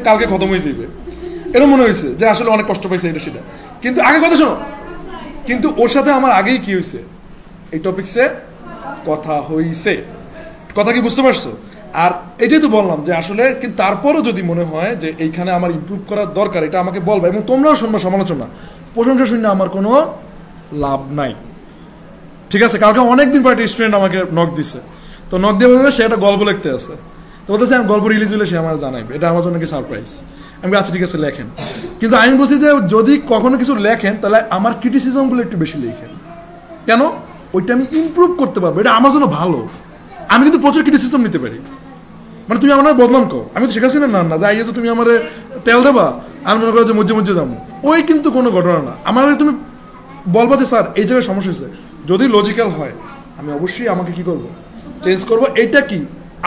Speaker 1: কালকে খতম হয়ে যাবে, এরকম মনে হয়েছে যে আসলে অনেক কষ্ট পাইছে এটা সেটা। কিন্তু আগে কথা শোনো, কিন্তু ওর সাথে আমার আগেই কি হয়েছে, এই টপিকসে কথা হইছে। কথা কি বুঝতে পারছো? আর এটাই তো বললাম যে আসলে কিন্তু তারপরও যদি মনে হয় যে এইখানে আমার ইমপ্রুভ করার দরকার, এটা আমাকে বলবা, এবং তোমরাও শুনবা সমালোচনা। প্রশংসা শুনে আমার কোনো লাভ নাই, ঠিক আছে? কালকে অনেকদিন পর একটা স্টুডেন্ট আমাকে নক দিছে, তো নক দিয়ে বলতে সে একটা গল্প লিখতে আছে, তো বলতেছে আমি গল্প রিলিজ হলে সে আমার জানাইবে, এটা আমার জন্য কি সারপ্রাইজ। আমি আচ্ছা ঠিক আছে লেখেন, কিন্তু আমি বলছি যে যদি কখনো কিছু লেখেন তাহলে আমার ক্রিটিসিজমগুলো একটু বেশি লেখেন। কেন? ওইটা আমি ইমপ্রুভ করতে পারবো, এটা আমার জন্য ভালো। আমি কিন্তু প্রচুর ক্রিটিসিজম নিতে পারি, মানে তুমি আমার বদনাম কো, আমি তো শেখাচ্ছি না না যে আইয়ে তুমি আমার তেল দেবা আর মনে করো যে মধ্যে যাবো, ওই কিন্তু কোনো ঘটনা না। আমার তুমি বলবা যে স্যার এই জায়গায় সমস্যা হয়েছে, যদি লজিক্যাল হয় আমি অবশ্যই আমাকে কি করব, চেঞ্জ করবো। এইটা কি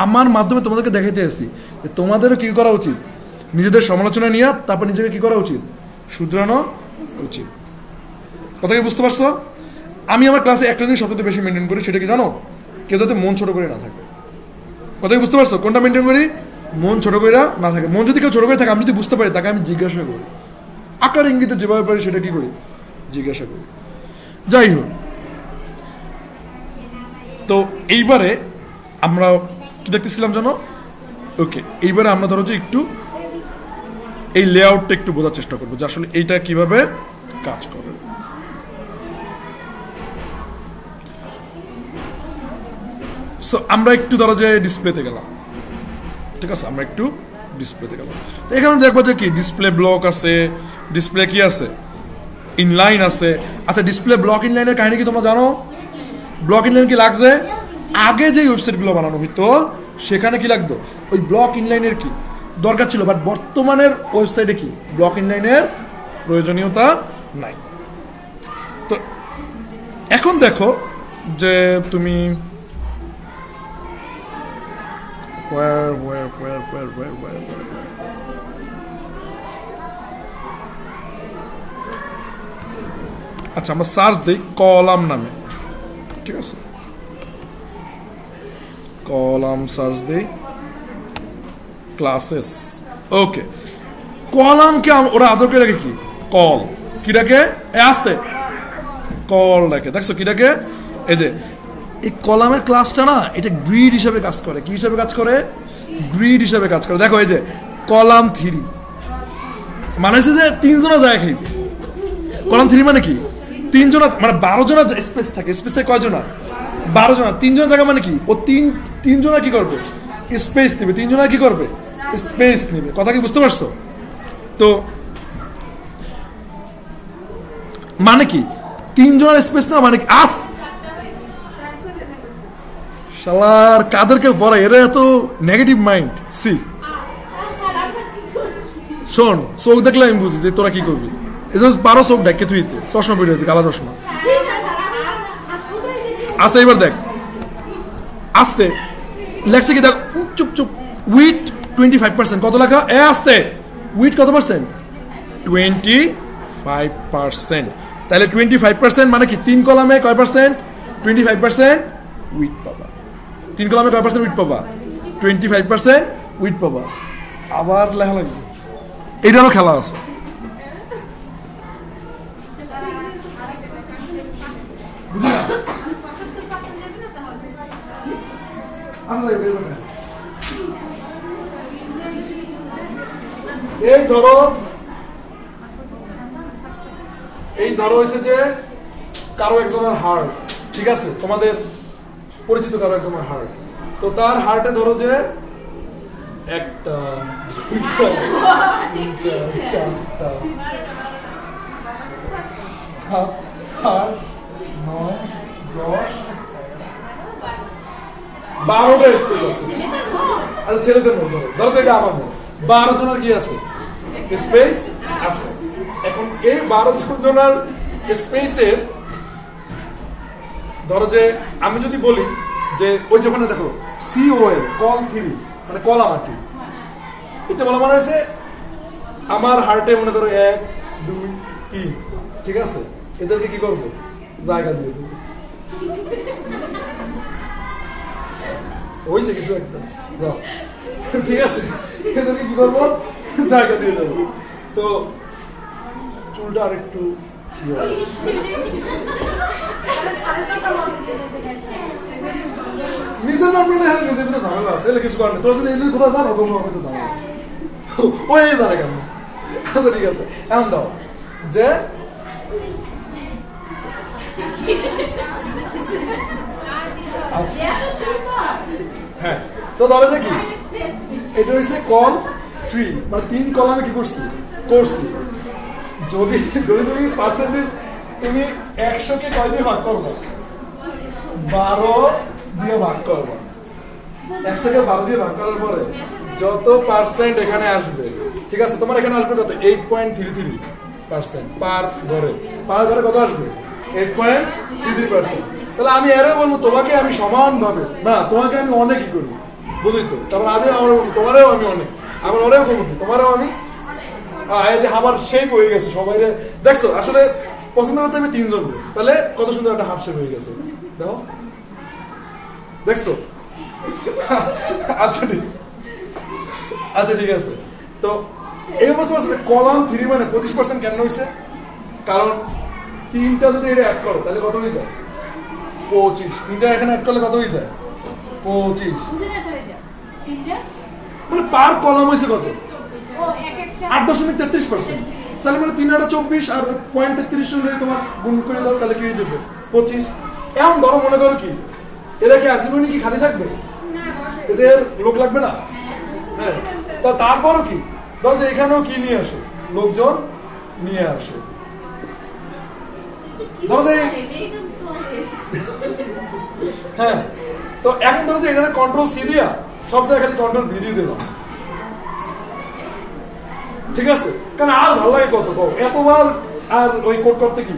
Speaker 1: আমার মাধ্যমে তোমাদেরকে দেখাইতে আসি যে তোমাদেরও কি করা উচিত, নিজেদের সমালোচনা নিয়ে তারপর নিজেকে কি করা উচিত, শুধরানো উচিত। কথা কি বুঝতে পারছো? আমি আমার ক্লাসে একটা জিনিস সবচেয়ে বেশি মেনটেন করি, সেটা কি জানো? কেউ যাতে মন ছোট করে না থাকে। কথা কি বুঝতে পারছো? কোনটা মেনটেন করি? মন ছোট করে না থাকে। মন যদি কেউ ছোট করে থাকে, আমি যদি বুঝতে পারি, তাকে আমি জিজ্ঞাসা করি, আকার ইঙ্গিতে যেভাবে পারি সেটা কি করি, জিজ্ঞাসা করি। যাই হোক, তো এইবারে আমরা কি দেখতেছিলাম জানো? ওকে, এইবারে আমরা ধরো যে একটু এই লেআউটটা একটু বোঝার চেষ্টা করবো যে আসলে এইটা কিভাবে কাজ করে। সো আমরা একটু ধরো যে ডিসপ্লেতে গেলাম, ঠিক আছে? আমরা একটু ডিসপ্লেতে গেলাম, তো এখানে দেখবো যে কি ডিসপ্লে ব্লক আছে, ডিসপ্লে কি আছে, ইনলাইন আছে। আচ্ছা, ডিসপ্লে ব্লক ইনলাইনের কাহিনী কি তোমরা জানো? ব্লক ইনলাইন কি লাগছে? আগে যে ওয়েবসাইটগুলো বানানো হইতো সেখানে কি লাগতো, ওই ব্লক ইনলাইনের কি দরকার ছিল, বাট বর্তমানের ওয়েবসাইটে কি ব্লক ইনলাইনের প্রয়োজনীয়তা নাই। তো এখন দেখো যে তুমি আচ্ছা আমরা সার্চ দিই কলাম নামে, ঠিক আছে? কলাম সার্চ দিই, ক্লাসেস। ওকে, কলামকে ওরা আদর করে রাখে কি, কল। কি ডাকে? আসতে কল ডাকে। দেখছো কি ডাকে? এই যে এই কলামের ক্লাসটা না, এটা গ্রিড হিসাবে কাজ করে। কি হিসাবে কাজ করে? গ্রিড হিসাবে কাজ করে। দেখো এই যে কলাম 3 মানে হচ্ছে যে 3 জনা যায় খাইবে। কলাম 3 মানে কি 3 জনা, মানে 12 জনা স্পেস থাকে। স্পেস থাকে কয় জনা? 12 জনা। 3 জনা জায়গা মানে কি, ও 3 জনা কি করবে, স্পেস নেবে। 3 জনা কি করবে, স্পেস নেবে। কথা কি বুঝতে পারছো? তো মানে কি 3 জনের স্পেস না, মানে কি আস শালার কাদেরকে পড়ায় এরা এত নেগেটিভ মাইন্ড। সি শোন, চোখ দেখলে আমি বুঝি যে তোরা কি করবি। এই জন্য 12 চোখ ডাকে তুই চশমা পড়ে যাবি, কালা চশমা। আচ্ছা এবার দেখ আস্তে লেখছে কি, দেখ চুপ চুপ, উইথ 25%। কত লেখা? এ আস্তে উইথ কত পার্সেন্ট? 25%। তাহলে 25% মানে কি 3 কলামে কয় পার্সেন্ট? 25% উইথ পাবা। 3 কলামে কয় পার্সেন্ট উইথ পাবা? 25% উইথ পাবা। আবার লেখা লাগবে, এইটারও খেলা আছে। এই ধরো হয়েছে যে কারো একজনের হার্ট, ঠিক আছে? তোমাদের পরিচিত কারো একজনের হার্ট, তো তার হার্টে ধরো যে 1 টা 2 টা 3 টা 4 টা 8 9 10 12টা স্পেস আছে। আচ্ছা ছেলেদের নোট ধরো, ধরো এটা আমার নোট, 12 জনের কি আছে স্পেস আছে। এখন এই 12 জনের স্পেসের ধরো যে আমি যদি বলি যে ওই যেখানে দেখো COL কল 3 মানে কলামাটি, এটা বলা মানে হয়েছে আমার হার্টে মনে করো 1 2 3, ঠিক আছে, এদেরকে কি করবো জায়গা দিয়ে দেবো, হয়েছে কিছু একটা যাও, ঠিক আছে, এদেরকে কি করবো জায়গা দিয়ে দেবো। তো চুলটা আর একটু নিজের নাম নিজের ভিতরে ঝামেলা আছে, কিছু করার নেই, তোরা যদি এগুলো কোথাও জানো কোনো হয়তো ঝামেলা আছে, ওই জানে কেন। আচ্ছা ঠিক আছে, এখন দাও যে হ্যাঁ, তো ধরো যে কি এটা হচ্ছে কল 3 মানে 3 কলামে কি করছি যদি তুমি পার্সেন্টেজ তুমি 100 কে কয় দিয়ে ভাগ করবো, 12 দিয়ে ভাগ করবো, 100 কে 12 দিয়ে ভাগ করার পরে যত পার্সেন্ট এখানে আসবে, ঠিক আছে, তোমার এখানে আসবে কত 8.33% পার ঘরে কত আসবে 8.33%। তাহলে আমি এরও বলবো তোমাকে আমি সমান ভাবে না, তোমাকে আমি অনেকই করি, বুঝলি তো, তারপর আমি আমার তোমারও আমি অনেক, আবার ওরেও করবো তোমারও আমি আমার শেপ হয়ে গেছে সবাই দেখছো, আসলে পছন্দ করতে আমি 3 জন, তাহলে কত সুন্দর একটা হাফ শেপ হয়ে গেছে দেখো, দেখছো। আচ্ছা ঠিক আছে, তো এই অবস্থা কলাম 3 মানে 25% কেন হয়েছে, কারণ 3টা যদি এটা অ্যাড করো তাহলে কত হয়ে যায় 25, 3টা এখানে অ্যাড করলে কত হয়ে যায় 25, মানে পার কলাম হয়েছে কত 8.33%, তাহলে মানে 3 আর 24 আর 0.33 হলে তোমার গুণ করে দাও, তাহলে কি হয়ে যাবে 25। এখন ধরো মনে করো কি এরা কি আজীবনই কি খালি থাকবে, এদের লোক লাগবে না, হ্যাঁ, তা তারপরও কি ধরো যে এখানেও কি নিয়ে আসে লোকজন নিয়ে আসে, ধরো যে হ্যাঁ, তো এখন ধরো যে এখানে কন্ট্রোল সি দিয়া সব জায়গায় খালি কন্ট্রোল ভি দিয়ে দিলাম, ঠিক আছে, কারণ আর ভালো লাগে কত এতবার আর ওই কোড করতে কি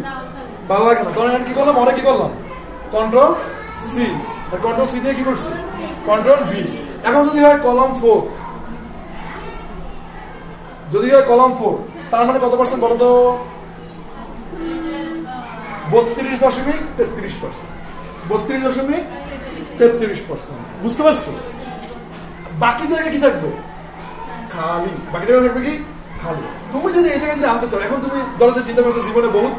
Speaker 1: ভালো লাগে না, তখন কি করলাম অনেক কি করলাম কন্ট্রোল সি, আর কন্ট্রোল সি দিয়ে কি করছি কন্ট্রোল ভি। এখন যদি হয় কলাম 4, যদি হয় কলাম 4 তার মানে কত পার্সেন্ট বলো তো 32.33%, 32.33%, বুঝতে পারছো। বাকি জায়গায় কি থাকবে খালি, বাকি জায়গায় থাকবে কি খালি। তুমি যদি এই জায়গায় যদি আনতে চাও, এখন তুমি ধরো যে চিন্তা করছো জীবনে বহুত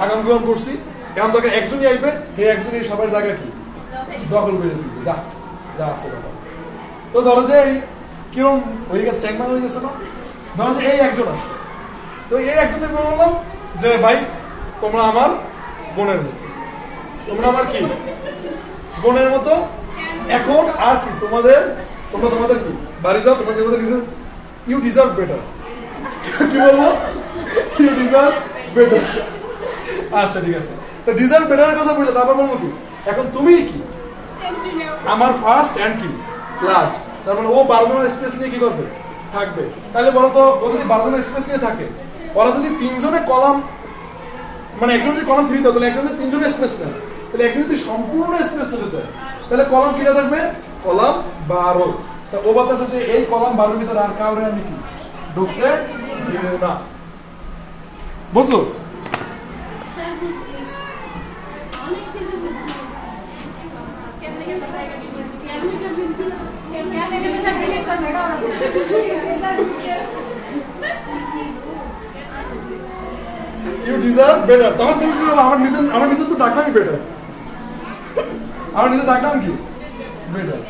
Speaker 1: আগাম গ্রহণ করছি, এখন তোকে একজনই আইবে, এই একজনই সবার জায়গা কি দখল করে দিবে, যা যা আছে ব্যাপার। তো ধরো যে এই কিরম হয়ে গেছে ট্যাঙ্ক হয়ে গেছে না, ধরো যে এই একজন আসে, তো এই একজনের বললাম যে ভাই তোমরা আমার বোনের মতো, তোমরা আমার কি বোনের মতো, এখন আর কি তোমরা তোমাদের কি বাড়ি যাও, তোমাদের নিজের ইউ ডিজার্ভ বেটার, কি বলবো ইউ ডিজার্ভ বেটার। আচ্ছা ঠিক আছে, তো ডিজার্ভ বেটারের কথা বললে তারপর বলবো কি এখন তুমি কি আমার ফার্স্ট এন্ড কি লাস্ট, তার মানে ও 12 জনের স্পেস নিয়ে কি করবে থাকবে, তাহলে বলো তো ও যদি 12 জনের স্পেস নিয়ে থাকে, ওরা যদি 3 জনের কলাম মানে একজন যদি কলাম 3 দাও তাহলে একজন যদি 3 জনের স্পেস নেয়, তাহলে একজন যদি সম্পূর্ণ স্পেস নিতে চায় তাহলে কলাম কিনা থাকবে কলাম 12। তা ও বলতেছে যে এই কলাম 12 এর ভিতরে আর কাউরে আমি কি ঢুকতে দিব না, বুঝছো। You deserve better. তখন তুমি কি বলো আমার নিজের তো ডাকনামই বেটার, আমার নিজের ডাকনাম কি বেটার।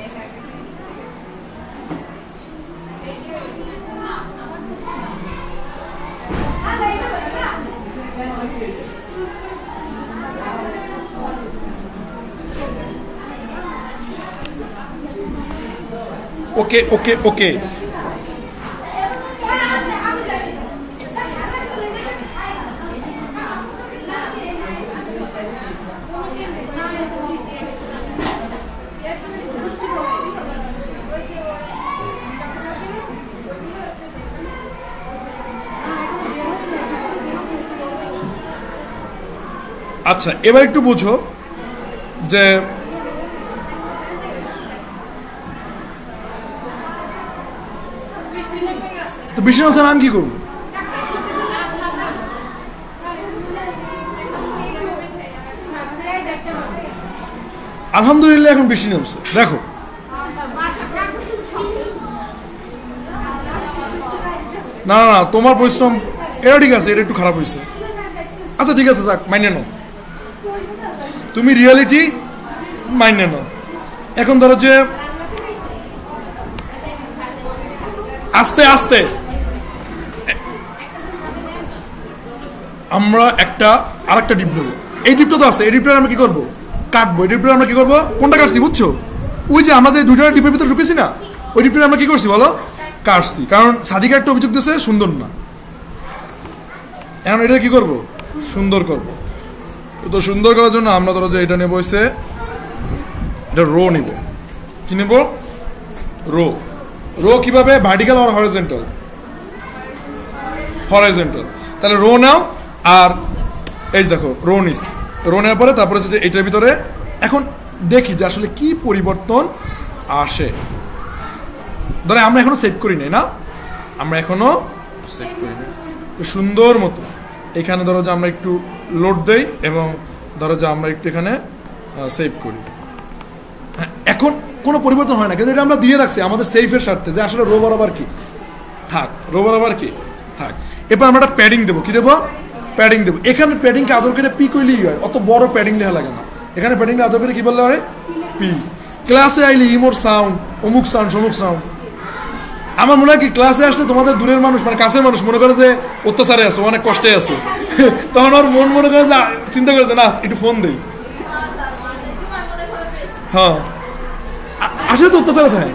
Speaker 1: ওকে আচ্ছা এবার একটু বুঝো যে তো বৃষ্টি নামছে আমি কি করবো? আলহামদুলিল্লাহ এখন বৃষ্টি নামছে দেখো। না না না তোমার পরিশ্রম এটা ঠিক আছে, এটা একটু খারাপ হয়েছে। আচ্ছা ঠিক আছে যাক মাইনে নাও, তুমি রিয়ালিটি মাইনে নাও। এখন ধরো যে আস্তে আস্তে আমরা আরেকটা ডিপ নেবো। এই ডিপটা তো আছে, এই ডিপটা আমরা কি করবো? কাটবো। এই ডিপটা আমরা কি করবো? কোনটা কাটছি বুঝছো? ওই যে আমরা যে দুইটা ডিপের ভিতরে ঢুকেছি না, ওই ডিপটা আমরা কি করছি বলো? কাটছি। কারণ সাদিকা একটা অভিযোগ দিয়েছে সুন্দর না। এখন এটা কি করবো? সুন্দর করবো। তো সুন্দর করার জন্য আমরা ধরো যে এটা নেবো, হচ্ছে এটা রো নিব। কি নেব? রো। রো কিভাবে? ভার্টিক্যাল আর হরিজন্টাল? হরিজন্টাল। তাহলে রো নাও, আর এই দেখো রো নিস। রো নেওয়ার পরে তারপরে হচ্ছে যে এটার ভিতরে এখন দেখি যে আসলে কি পরিবর্তন আসে। ধরে আমরা এখনো সেভ করি নাই না, আমরা এখনো সেভ করি নাই। তো সুন্দর মতো এখানে ধরো যে আমরা একটু লোড দেই এবং ধরো যে আমরা একটু এখানে সেভ করি। এখন কোনো পরিবর্তন হয় না, কিন্তু এটা আমরা দিয়ে রাখছি আমাদের সেফের স্বার্থে যে আসলে রো বরাবর কি থাক, রো বরাবর কি থাক। এবার আমরা একটা প্যাডিং দেবো। কি দেবো? প্যাডিং দেবো। এখানে প্যাডিংকে আদর করে পি কইলেই হয়, অত বড় প্যাডিং লেখা লাগে না। এখানে প্যাডিংকে আদর করে কি বললে হয়? পি। ক্লাসে আইলে ইমোর সাউন্ড, অমুক সাউন্ড, সমুক সাউন্ড। আমার মনে হয় কি ক্লাসে আসলে তোমাদের দূরের মানুষ মানে কাছের মানুষ মনে করে যে অত্যাচারে আছে, অনেক কষ্টে আছে, তখন ওর মন মনে করে যে চিন্তা করে যে না একটু ফোন দেই। হ্যাঁ আসলে তো অত্যাচারে থাকে।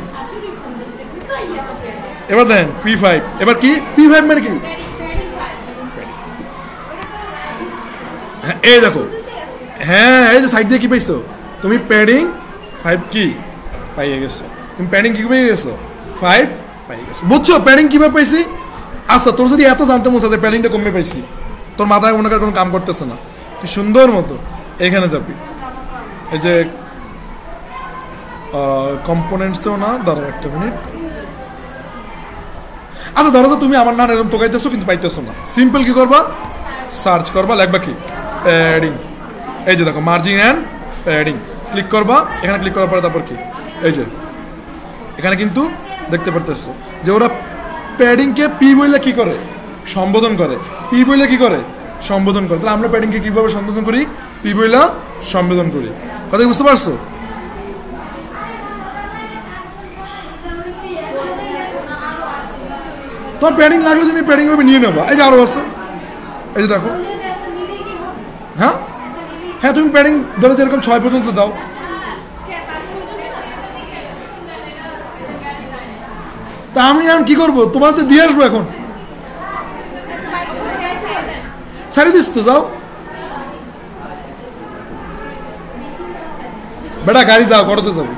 Speaker 1: এবার দেন P5। এবার কি P5 মানে কি? এই দেখো, হ্যাঁ এই যে সাইড দিয়ে কি পাইছো তুমি? প্যাডিং 5 কি পাইয়ে গেছো তুমি? প্যাডিং কি পেয়ে গেছো? 5 পাইয়ে গেছো। বুঝছো প্যাডিং কিভাবে পাইছি? আচ্ছা তোর যদি এত জানতে মনে হয় প্যাডিংটা কমে পাইছি, তোর মাথায় মনে কর কোনো কাম করতেছে না, তুই সুন্দর মতো এখানে যাবি। এই যে কম্পোনেন্টসেও না, দাঁড়াও একটা মিনিট। আচ্ছা ধরো তো তুমি আমার নাম এরকম তোকাইতেছো কিন্তু পাইতেছো না, সিম্পল কি করবা? সার্চ করবা, লিখবা কি? প্যাডিং। এই যে দেখো মার্জিন অ্যান্ড প্যাডিং, ক্লিক করবা। এখানে ক্লিক করার পরে তারপর কি এই যে এখানে কিন্তু দেখতে পারতেছো যে ওরা প্যাডিংকে পি বইলে কি করে? সম্বোধন করে। পি বইলে কি করে? সম্বোধন করে। তাহলে আমরা প্যাডিংকে কিভাবে সম্বোধন করি? পি বইলা সম্বোধন করি। কথা বুঝতে পারছো? তোমার প্যাডিং লাগলে তুমি প্যাডিং ভাবে নিয়ে নেবা। এই যে আরো আছে, এই যে দেখো। হ্যাঁ হ্যাঁ তুমি প্যাডিং ধরো যেরকম 6 পর্যন্ত দাও। তা আমি এখন কি করবো? তোমাদের দিয়ে আসবো এখন? ছাড়ি দিস তো, যাও বেটা গাড়ি যাও, করতে যাবো।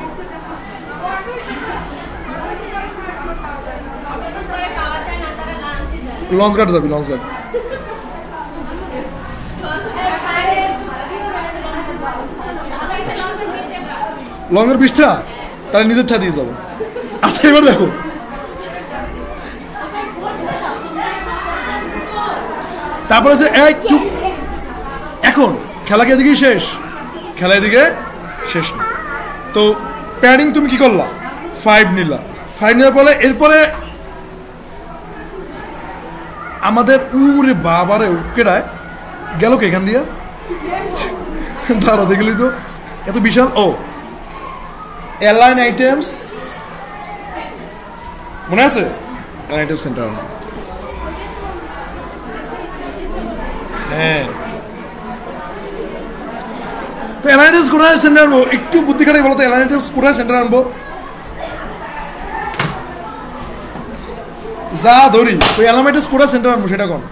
Speaker 1: লঞ্চ ঘাট যাবি, লঞ্চ ঘাট। লঞ্চের পৃষ্ঠা তাহলে নিজের ঠা দিয়ে যাবো। আচ্ছা এবার দেখো, তারপরে যে এই চুপ, এখন খেলা কি এদিকে শেষ? খেলা এদিকে শেষ না। তো প্যাডিং তুমি কি করলা? 5 নিলা। 5 নেওয়ার পরে এরপরে আমাদের উরে বাবারে কেডায় গেল কে এখান দিয়ে? দাঁড়া দেখলি তো এত বিশাল। ও এয়ারলাইন আইটেমস মনে আছে? Airline item centre. হ্যাঁ তো এয়ারলাইন আইটেমস কোথায় সেন্টার আনবো? একটু বুদ্ধি খাটাই বলো তো, এয়ারলাইন আইটেমস কোথায় সেন্টার আনবো? যা ধরি ওই এলামেন্টাস কোডা সেন্টার আনবো, সেটা কোন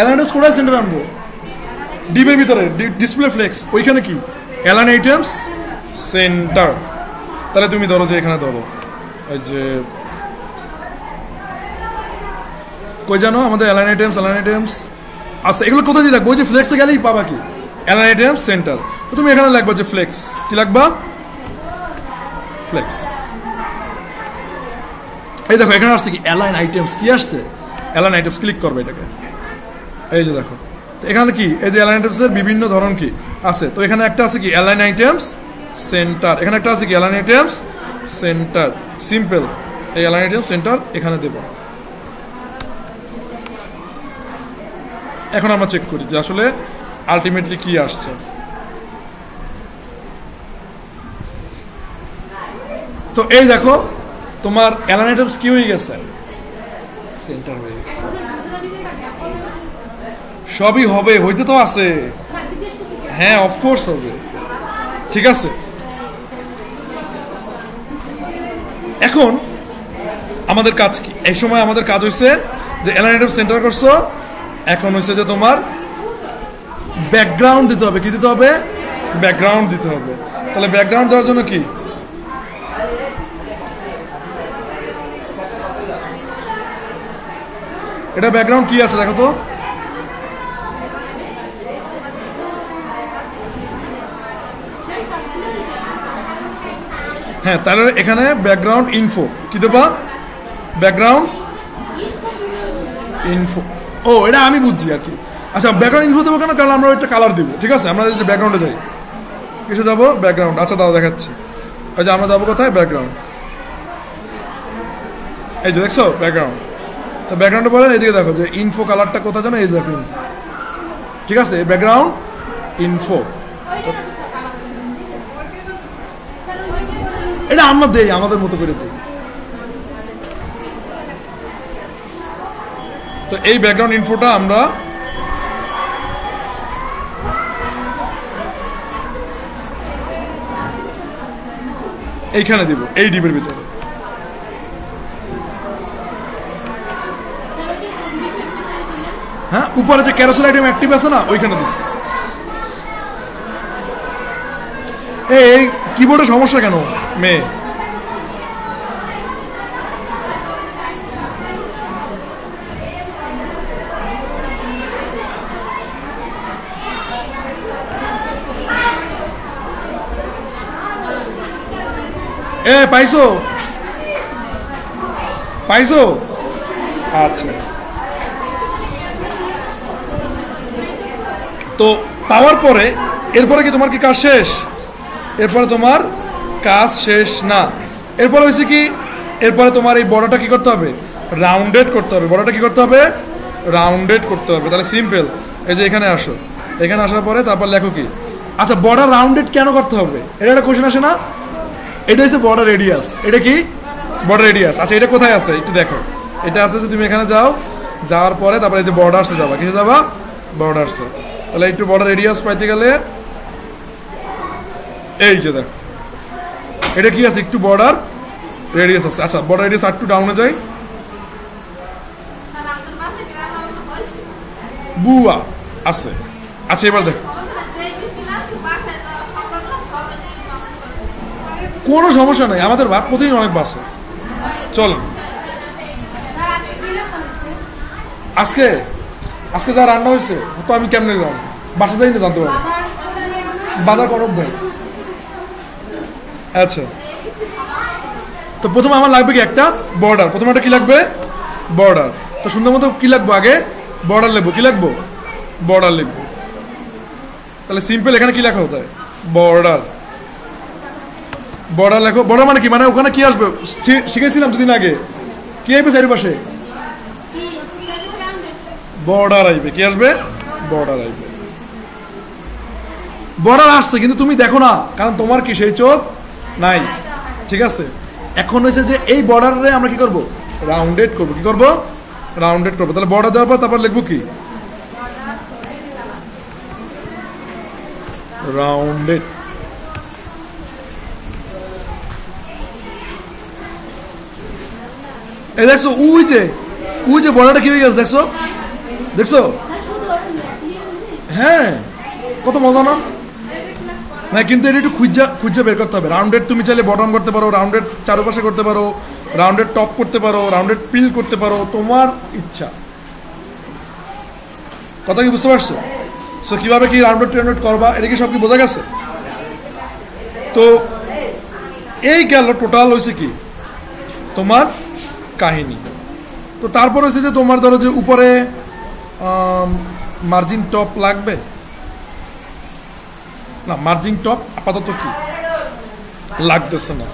Speaker 1: এলামেন্টাস কোডা সেন্টার আনবো? ডিবের ভিতরে ডিসপ্লে ফ্লেক্স, ওইখানে কি এলান আইটেমস সেন্টার। তাহলে তুমি ধরো যে এখানে ধরো ওই যে কই জানো আমাদের এলান আইটেমস আচ্ছা এগুলো কোথায় দিয়ে থাকবো? ওই যে ফ্লেক্সে গেলেই পাবা কি অ্যালাইন আইটেমস সেন্টার। তো তুমি এখানে লিখবা যে ফ্লেক্স, কি লিখবা? ফ্লেক্স। এই দেখো এখানে আসছে কি অ্যালাইন আইটেমস, কি আসছে? অ্যালাইন আইটেমস, ক্লিক করবে এটাকে। এই যে দেখো, তো এখানে কি এই যে অ্যালাইন আইটেমসের বিভিন্ন ধরন কি আছে। তো এখানে একটা আছে কি অ্যালাইন আইটেমস সেন্টার, এখানে একটা আছে কি অ্যালাইন আইটেমস সেন্টার, সিম্পল। এই অ্যালাইন আইটেমস সেন্টার এখানে দেব। এখন আমরা চেক করি যে আসলে আলটিমেটলি কি আসছে। তো এই দেখো তোমার অ্যালাইন আইটেমস কি হয়ে গেছে, সেন্টার হয়ে গেছে। সবই হবে, হইতে তো আছে। হ্যাঁ অফকোর্স হবে, ঠিক আছে। এখন আমাদের কাজ কি? এই সময় আমাদের কাজ হয়েছে যে অ্যালাইন আইটেম সেন্টার করছো, এখন হয়েছে যে তোমার ব্যাকগ্রাউন্ড দিতে হবে। কি দিতে হবে? ব্যাকগ্রাউন্ড দিতে হবে। তাহলে ব্যাকগ্রাউন্ড দেওয়ার জন্য কি, এটা ব্যাকগ্রাউন্ড কি আছে দেখো তো। হ্যাঁ, তাহলে এখানে ব্যাকগ্রাউন্ড ইনফো কি দেবা? Background info. ও এটা আমি বুঝছি আর কি। আচ্ছা ব্যাকগ্রাউন্ড ইনফো দেবো কেন? কারণ আমরা একটা কালার দিব, ঠিক আছে। আমরা যদি ব্যাকগ্রাউন্ডে যাই, কিসে যাবো? ব্যাকগ্রাউন্ড। আচ্ছা দাদা দেখাচ্ছি। এই যে আমরা যাবো কোথায়? ব্যাকগ্রাউন্ড। এই যে দেখছো ব্যাকগ্রাউন্ড। তো ব্যাকগ্রাউন্ডে বলে এইদিকে দেখো যে ইনফো কালারটা কোথায় জানো? এই দেখো ইনফো, ঠিক আছে। ব্যাকগ্রাউন্ড ইনফো, এটা আমরা দেই আমাদের মতো করে দিই। তো এই ব্যাকগ্রাউন্ড ইনফোটা আমরা এইখানে দিব, এই ডিবের ভিতরে। হ্যাঁ, উপরে যে ক্যারোসেল আইটেম অ্যাক্টিভ আছে না, ওইখানে দিস। এই কিবোর্ডের সমস্যা কেন মেয়ে? পাইছো? পাইছো? আচ্ছা, তো পাওয়ার পরে এরপরে কি তোমার কি কাজ শেষ? এরপরে তোমার কাজ শেষ না। এরপরে হয়েছে কি, এরপরে তোমার এই বড়টা কি করতে হবে? রাউন্ডেড করতে হবে। বড়টা কি করতে হবে? রাউন্ডেড করতে হবে। তাহলে সিম্পল, এই যে এখানে আসো, এখানে আসার পরে তারপর লেখো কি। আচ্ছা বর্ডার রাউন্ডেড কেন করতে হবে? এটা একটা কোশ্চেন আসে না? এটা হচ্ছে বর্ডার রেডিয়াস। এটা কি? Border radius. আচ্ছা এটা কোথায় আছে একটু দেখো। এটা আছে যে তুমি এখানে যাও, যাওয়ার পরে তারপরে এই যে বর্ডার্সে যাবা। কিসে যাবা? বর্ডার্সে। তাহলে একটু বর্ডার রেডিয়াস পাইতে গেলে এই যে দেখো এটা কি আছে, একটু বর্ডার রেডিয়াস আছে। আচ্ছা বর্ডার রেডিয়াস আর একটু ডাউনে যাই, বুয়া আছে। আচ্ছা এবার দেখো, কোনো সমস্যা নাই, আমাদের ভাত প্রতিদিন অনেক বাসে। চল আজকে আজকে যা রান্না হয়েছে তো আমি কেমনে যাবো? বাসা যাই না জানতে পারবো, বাজার করব ভাই। আচ্ছা তো প্রথমে আমার লাগবে কি একটা বর্ডার। প্রথমে একটা কি লাগবে? বর্ডার। তো সুন্দর মতো কি লাগবো? আগে বর্ডার লিখবো। কি লিখবো? বর্ডার লিখবো। তাহলে সিম্পল এখানে কি লেখা হতে হয়? বর্ডার। বর্ডার লেখো। বর্ডার মানে কি? মানে ওখানে কি আসবে? শিখেছিলাম দুদিন আগে। কি আসবে চারিপাশে? বর্ডার আইবে। কি আসবে? বর্ডার আইবে। বর্ডার আসছে কিন্তু তুমি দেখো না, কারণ তোমার কি সেই চোখ নাই, ঠিক আছে। এখন হয়েছে যে এই বর্ডারে আমরা কি করব? রাউন্ডেড করব। কি করব? রাউন্ডেড করব। তাহলে বর্ডার দেওয়ার পর তারপর লিখবো কি? রাউন্ডেড। এই দেখছো ওই যে বর্ডারটা কি হয়ে গেছে দেখছো? দেখছো? হ্যাঁ কত মজা না? না কিন্তু এটা একটু খুঁজা বের করতে হবে। রাউন্ডেড তুমি চাইলে বটম করতে পারো, রাউন্ডেড চারপাশে করতে পারো, রাউন্ডেড টপ করতে পারো, রাউন্ডেড পিল করতে পারো, তোমার ইচ্ছা। কথা কি বুঝতে পারছো? সো কিভাবে কি রাউন্ডেড ট্রাউন্ডেড করবা এটা কি সব কি বোঝা গেছে? তো এই গেল টোটাল হয়েছে কি তোমার কাহিনী। তো তারপর হচ্ছে যে তোমার ধরো যে উপরে মার্জিন টপ লাগবে না, মার্জিন টপ আপাতত কি লাগতেছে না।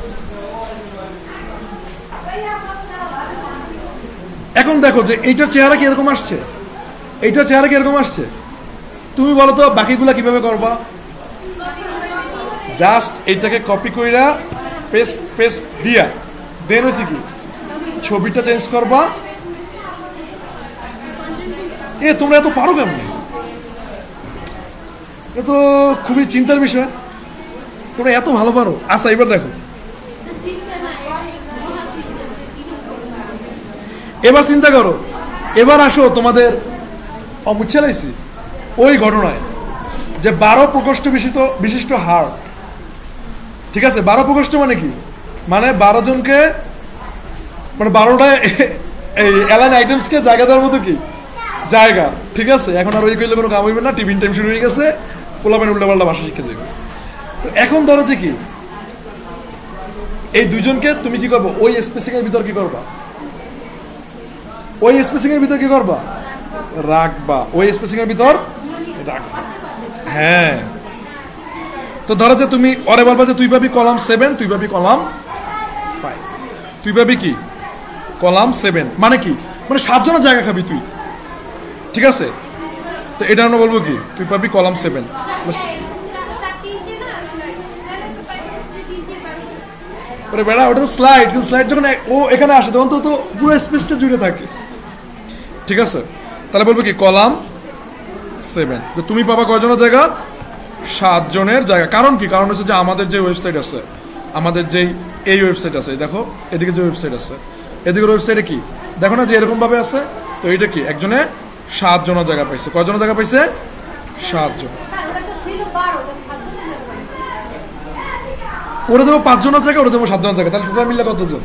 Speaker 1: এখন দেখো যে এইটার চেহারা কি এরকম আসছে, এইটার চেহারা কি এরকম আসছে, তুমি বলো তো বাকিগুলা কিভাবে করবা? জাস্ট এইটাকে কপি কইরা পেস্ট পেস্ট দিয়া দেন হচ্ছে কি ছবিটা চেঞ্জ করবা। এ তোমরা এত পারো কেমনি? এ তো খুবই চিন্তার বিষয়, তোমরা এত ভালো পারো। আচ্ছা এবার দেখো, এবার চিন্তা করো, এবার আসো তোমাদের মুচ্ছালাইছি ওই ঘটনায় যে 12 প্রকোষ্ঠ বিশিষ্ট হাড়, ঠিক আছে? 12 প্রকোষ্ঠ মানে কি, মানে 12 জনকে, মানে 12টা এই অ্যালাইন আইটেমসকে জায়গা দেওয়ার মতো কি জায়গা, ঠিক আছে? এখন আর ওই কইলে কোনো কাম হইবে না, টিফিন টাইম শুরু হয়ে গেছে, পোলাপান উল্টাপাল্টা ভাষা শিখে যাবে। তো এখন ধরো যে কি এই দুইজনকে তুমি কি করবো, ওই স্পেসিং এর ভিতর কি করবা, ওই স্পেসিং এর ভিতর কি করবা, রাখবা, ওই স্পেসিং এর ভিতর রাখবা। হ্যাঁ, তো ধরো যে তুমি ওরে বলবা যে তুই পাবি কলাম 7, তুই পাবি কলাম 5, তুই পাবি কি কলাম 7, মানে কি, মানে 7 জনের জায়গা খাবি তুই, ঠিক আছে? তো এটা আমরা বলবো কি তুই পাবি কলাম 7। বেড়া ওটা তো স্লাইড, কিন্তু স্লাইড যখন ও এখানে আসে তখন তো পুরো স্পেসটা জুড়ে থাকে, ঠিক আছে? তাহলে বলবো কি কলাম 7, তো তুমি পাবা কয়জনের জায়গা, 7 জনের জায়গা। কারণ কি, কারণ হচ্ছে যে আমাদের যে ওয়েবসাইট আছে, আমাদের যেই এই ওয়েবসাইট আছে, দেখো এদিকে যে ওয়েবসাইট আছে, এদিকের ওয়েবসাইটে কি দেখো না যে এরকম ভাবে আছে, তো এটা কি একজনে 7 জনের জায়গা পাইছে। কয়জনের জায়গা পাইছে, 7 জন। ওরে দেবো 5 জনের জায়গা, ওরে দেবো 7 জনের জায়গা, তাহলে টোটাল মিললে কতজন?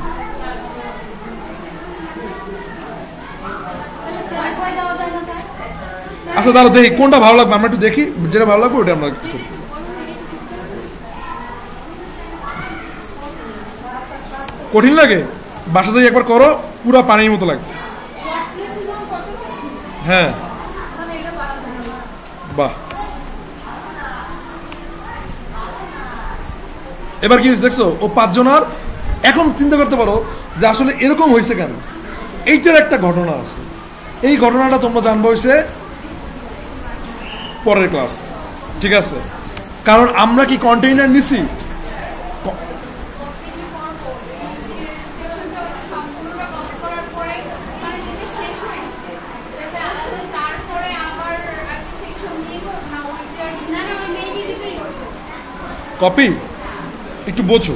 Speaker 1: আচ্ছা তাহলে দেখি কোনটা ভালো লাগবে, আমরা একটু দেখি, যেটা ভালো লাগবে ওটা আমরা করি। কঠিন লাগে, বাসা যাই একবার করো, পুরা পানির মতো লাগবে। হ্যাঁ বাহ, এবার কি হয়েছে দেখছো, ও 5 জনের। এখন চিন্তা করতে পারো যে আসলে এরকম হয়েছে কেন, এইটার একটা ঘটনা আছে। এই ঘটনাটা তোমরা জানবো হয়েছে পরের ক্লাস, ঠিক আছে? কারণ আমরা কি কন্টেইনার নিছি, কপি একটু বোঝো।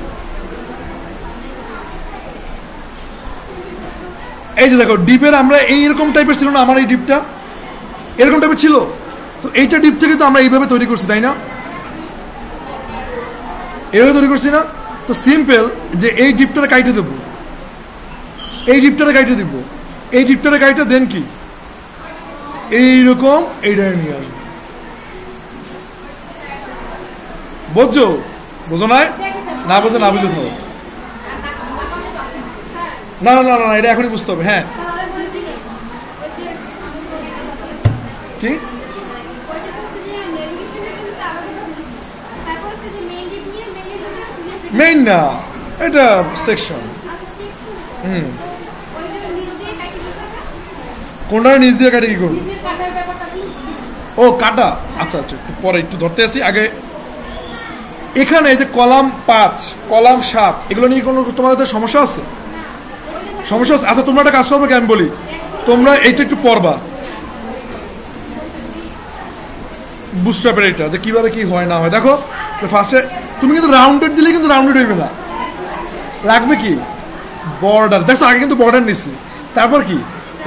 Speaker 1: এই যে দেখো ডিপের আমরা এইরকম টাইপের ছিল না, আমার এই ডিপটা এরকম টাইপের ছিল, তো এইটা ডিপ থেকে তো আমরা এইভাবে তৈরি করছি, তাই না? এইভাবে তৈরি করছি না? তো সিম্পল যে এই ডিপটারে কাইটে দেবো, এই ডিপটারে কাইটে দিব, এই ডিপটারে কাইটে দেন কি এইরকম এইটারে নিয়ে আসবো। বুঝছো? বুঝো না? না বুঝে না বুঝে থাকো, না না না না, এটা এখনই বুঝতে হবে। হ্যাঁ কি মেইন না, এটা সেকশন। কোনটা নিচ দিয়ে কাটে কি করবো? ও কাটা, আচ্ছা আচ্ছা একটু পরে একটু ধরতে আসি। আগে এখানে যে কলাম 5 কলাম 7 এগুলো নিয়ে কোনো তোমাদের সমস্যা আছে? সমস্যা আছে? আচ্ছা তোমরা একটা কাজ করবে কি আমি বলি, তোমরা এইটা একটু পড়বা, বুস্ট্র্যাপের এটা যে কীভাবে কি হয় না হয়। দেখো তো ফার্স্টে তুমি কিন্তু রাউন্ডেড দিলে কিন্তু রাউন্ডেড হইবে না, লাগবে কি বর্ডার। দেখো আগে কিন্তু বর্ডার নিচ্ছি, তারপর কি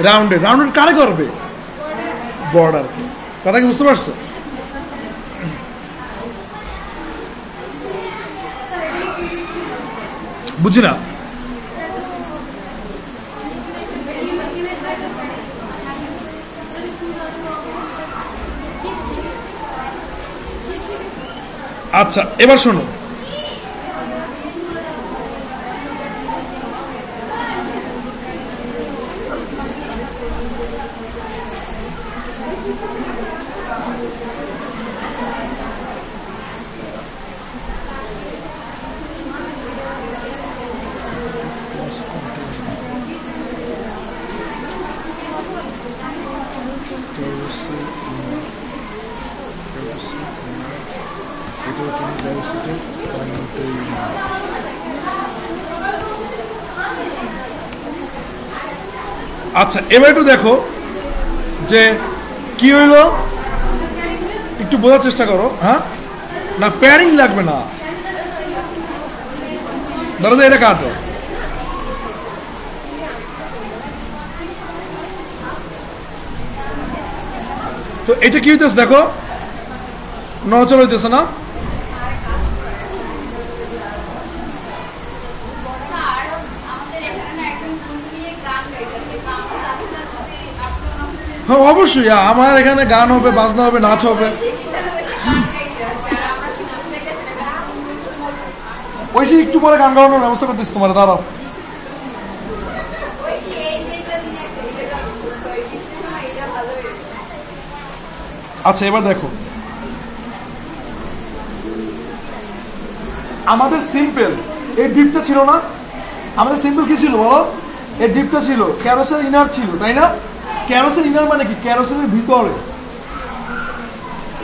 Speaker 1: রাউন্ডেড। রাউন্ডেড কারে করবে? বর্ডার। কথা কি বুঝতে পারছো? বুঝি না। আচ্ছা এবার শোনো, আচ্ছা এবার একটু দেখো যে কি হইলো, একটু বোঝার চেষ্টা করো। হ্যাঁ না প্যারিং লাগবে না, ধরো যে এটা কাটো, তো এটা কি হইতেছে দেখো, নড়াচড়া হইতেছে না? হ্যাঁ অবশ্যই, আমার এখানে গান হবে, বাজনা হবে, নাচ হবে। ওই সে একটু পরে গান গাওয়ানোর ব্যবস্থা করতেছি তোমার, দাঁড়াও। আচ্ছা এবার দেখো, আমাদের সিম্পল এই ডিপটা ছিল না, আমাদের সিম্পল কি ছিল বলো? এই ডিপটা ছিল, ক্যারোসেল ইনার ছিল, তাই না? ক্যারোসেল ইনার মানে কি? ক্যারোসেলের ভিতরে,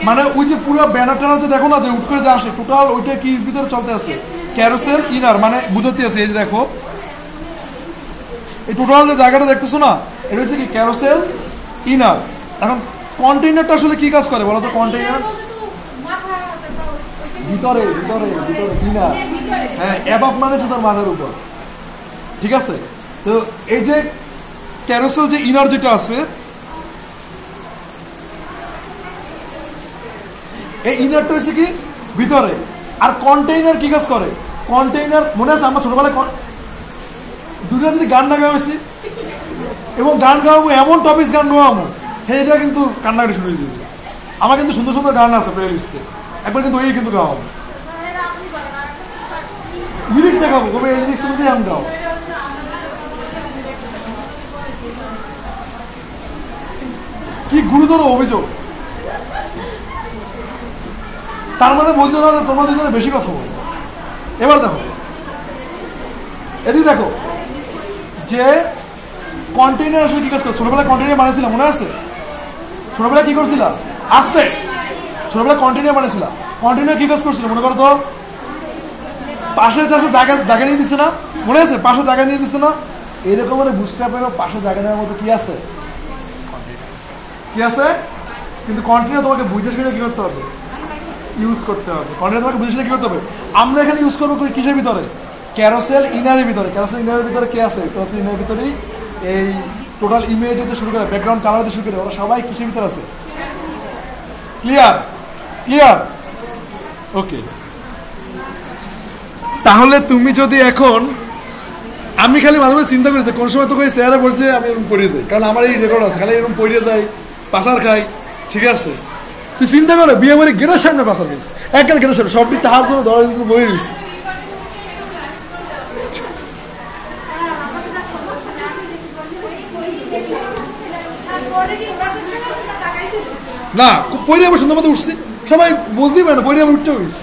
Speaker 1: মানে ওই যে পুরো ব্যানার ট্যানার যে দেখো না যে উঠ করে যে আসে, টোটাল ওইটা কি ভিতরে চলতে আছে? ক্যারোসেল ইনার মানে বুঝতে আছে, এই যে দেখো এই টোটাল যে জায়গাটা দেখতেছো না, এটা হচ্ছে কি ক্যারোসেল ইনার। এখন কন্টেইনারটা আসলে কি কাজ করে বলো তো? কন্টেইনার ভিতরে ভিতরে ভিতরে ইনার, হ্যাঁ অ্যাবাভ মানে হচ্ছে তোর মাথার উপর, ঠিক আছে? তো এই যে ক্যারোসেল যে ইনার যেটা আছে, এই ইনারটা হচ্ছে কি ভিতরে। আর কন্টেইনার কি কাজ করে? কন্টেইনার মনে আছে আমরা ছোটবেলায় দুটো যদি গান না গাওয়া হয়েছি এবং গান গাওয়াবো এমন টপিক গান নোয়ামো, সেইটা কিন্তু কান্নাকাটি শুরু হয়েছে। আমার কিন্তু সুন্দর সুন্দর গান আছে প্লে লিস্টে, একবার কিন্তু ওই কিন্তু গাওয়াবো, লিরিক্স দেখাবো, কবে এই লিরিক্স অনুযায়ী আমি গাও। কি গুরুতর অভিযোগ! তার মানে বলছে না যে তোমরা দুজনে বেশি কথা বলো। এবার দেখো, এদিকে দেখো যে কন্টেইনার আসলে কি কাজ করে। ছোটবেলায় কন্টেইনার বানিয়েছিলাম, মনে আছে? ছোটবেলায় কি করছিলাম? আসতে ছোটবেলায় কন্টেইনার বানিয়েছিলাম। কন্টেইনার কি কাজ করছিল মনে করো তো? পাশে টাশে জায়গা নিয়ে দিচ্ছে না, মনে আছে? পাশে জায়গা নিয়ে দিচ্ছে না? এইরকম মানে বুঝতে পারো পাশে জায়গা নেওয়ার মতো কি আছে? কি আছে? কিন্তু কন্টেইনার তোমাকে বুঝে শুনে কি করতে হবে? ইউজ করতে হবে। কন্টেইনার তোমাকে বুঝে শুনে কি করতে হবে? আমরা এখানে ইউজ করবো কিসের ভিতরে? ক্যারোসেল ইনারের ভিতরে। ক্যারোসেল ইনারের ভিতরে কে আছে? ক্যারোসেল ইনারের ভিতরেই এই টোটাল ইমেজ হতে শুরু করে, ব্যাকগ্রাউন্ড কালার হতে শুরু করে, ওরা সবাই কিসের ভিতরে আছে? ক্লিয়ার? ক্লিয়ার? ওকে। তাহলে তুমি যদি এখন, আমি খালি মাঝে মাঝে চিন্তা করি কোন সময় তোকে চেয়ারে বলতে আমি এরকম পড়ে যাই, কারণ আমার এই রেকর্ড আছে, খালি এরকম পড়ে যাই, পাশার খাই, ঠিক আছে? তুই চিন্তা করে বিয়ে বাড়ি গেটের সামনে পাশার খাইস, এককাল গেটের সামনে, সব দিক হাত ধরে দরজা দিতে বই রয়েছে। না পড়ে আমার সুন্দর মতো উঠছি, সবাই বুঝতেই পারে না পড়ে আমার উঠতে হয়েছে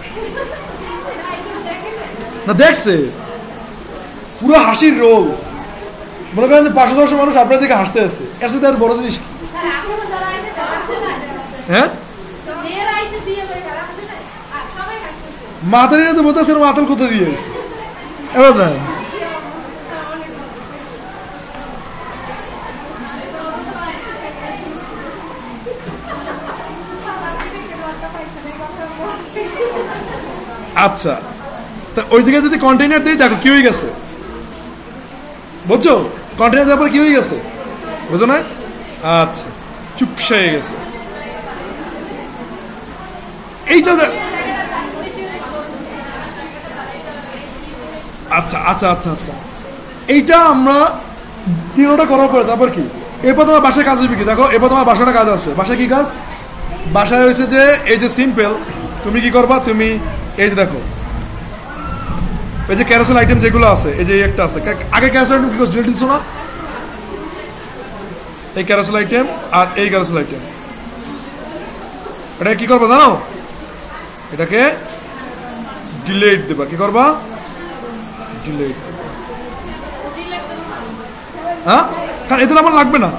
Speaker 1: না, দেখছে পুরো হাসির রোল। মনে করেন যে 500-600 মানুষ আপনার দিকে হাসতে আছে, এর সাথে আর বড় জিনিস কি? হ্যাঁ মাতারিরা তো বলতেছে মাতাল কোথা দিয়ে আছে এবার দেন। আচ্ছা তা ওইদিকে যদি কন্টেইনার দিই, দেখো কি হয়ে গেছে বুঝছো? কন্টেইনার দেওয়ার পরে কি হয়ে গেছে বুঝো না? আচ্ছা চুপসে হয়ে গেছে। এইটা আচ্ছা আচ্ছা আচ্ছা আচ্ছা এইটা আমরা তিনোটা করার পরে তারপর কি? এরপর তোমার বাসায় কাজ হবে কি? দেখো এরপর তোমার বাসাটা কাজ আছে। বাসায় কি কাজ? বাসায় হয়েছে যে এই যে সিম্পল তুমি কি করবা, তুমি এই যে দেখো এই যে ক্যারোসেল আইটেম যেগুলো আছে, এই যে একটা আছে, আগে ক্যারোসেল আইটেম কি করছো, ডিলিট দিছো না, এই ক্যারোসেল আইটেম আর এই ক্যারোসেল আইটেম, এটা কি করবা জানো, এটাকে ডিলিট দেবা, কি করবা, ডিলিট, হ্যাঁ, কারণ এদের আমার লাগবে না,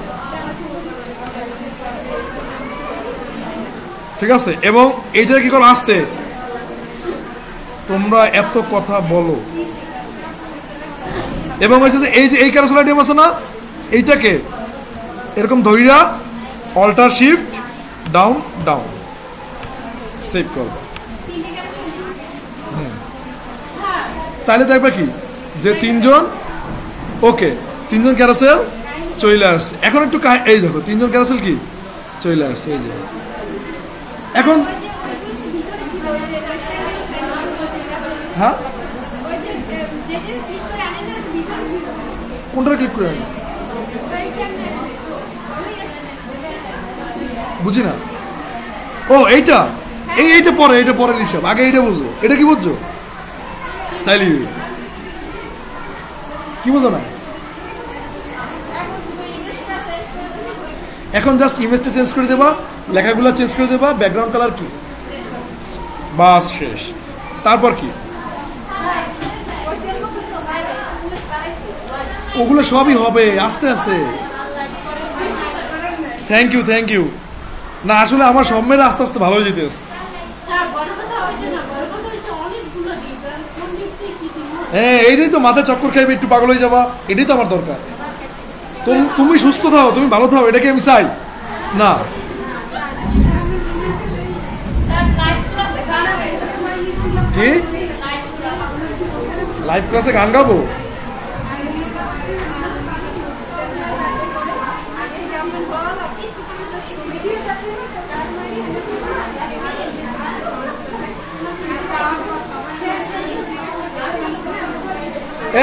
Speaker 1: ঠিক আছে। এবং এইটা কি করো, আসতে তোমরা এত কথা বলো, এবং হয়েছে যে এই যে এই ক্যারোসেল আইটেম আছে না, এইটাকে এরকম ধইরা alt shift down down save করবো, তাহলে দেখবে কি যে তিনজন, ওকে তিনজন ক্যারোসেল চলে আসছে। এখন একটু এই দেখো তিনজন ক্যারোসেল কি চলে আসছে, এই যে এখন হ্যাঁ কোনটা ক্লিক করে বুঝি না, ও এইটা এইটা পরে, এটা পরের হিসাব, আগে এইটা বুঝো, এটা কি বুঝছো, তাইলে কি বুঝো না, এখন জাস্ট ইমেজটা চেঞ্জ করে দেবা, লেখাগুলো চেঞ্জ করে দেবা, ব্যাকগ্রাউন্ড কালার কি, বাস শেষ। তারপর কি, ওগুলো সবই হবে আস্তে আস্তে। Thank you thank you. না আসলে আমার সব মেয়েরা আস্তে আস্তে ভালো হয়ে যেতে, হ্যাঁ এইটাই তো, মাথায় চক্কর খাইবে, একটু পাগল হয়ে যাবা, এটাই তো আমার দরকার। তুমি সুস্থ থাও, তুমি ভালো থাও, এটাকে আমি চাই না। কি লাইভ ক্লাসে গান গাবো,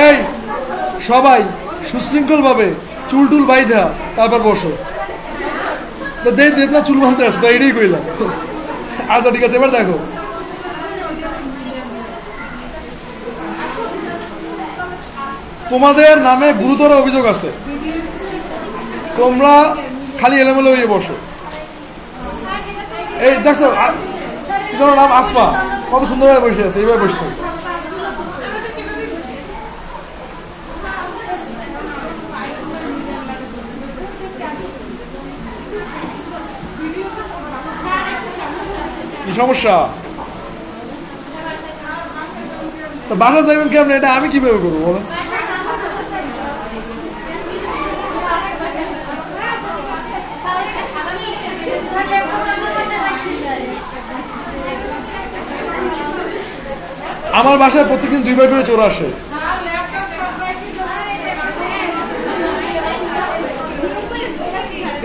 Speaker 1: এই সবাই সুশৃঙ্খল ভাবে চুল টুল বাইধা তারপর বসো, দেখ না চুল বাঁধতে আসছে, এটাই কইলাম। আচ্ছা ঠিক আছে, এবার দেখো তোমাদের নামে গুরুতর অভিযোগ আছে, তোমরা খালি এলোমেলো হয়ে বসো। এই দেখো তোমার নাম আসমা, কত সুন্দরভাবে বসে আছে, এইভাবে বসতে কি সমস্যা, বাসা যাইবেন কেমন, এটা আমি কিভাবে করবো বলেন, আমার বাসায় প্রত্যেকদিন 2 বার করে চোর আসে।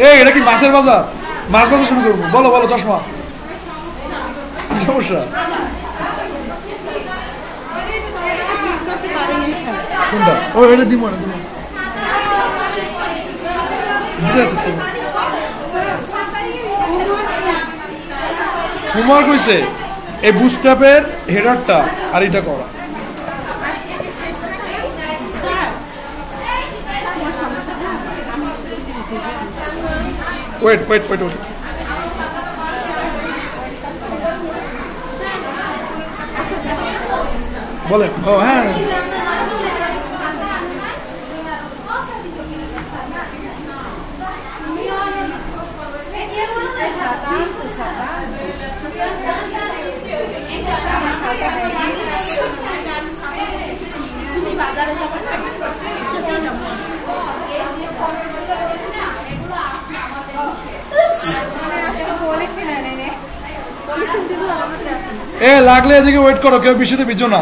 Speaker 1: এই এটা কি মাছের বাজার, মাছ বাজার শুরু করবো, বলো বলো চশমা, কি সমস্যা, কোনটা, ও এটা দিব না, হোমওয়ার্ক হয়েছে এই বুস্ট্র্যাপের হেডারটা আর এটা করা, ওয়েট ওয়েট ওয়েট ওয়েট, বলেন। ও হ্যাঁ এ লাগলে এদিকে ওয়েট করো, কেউ বিষয়তে বিজো না।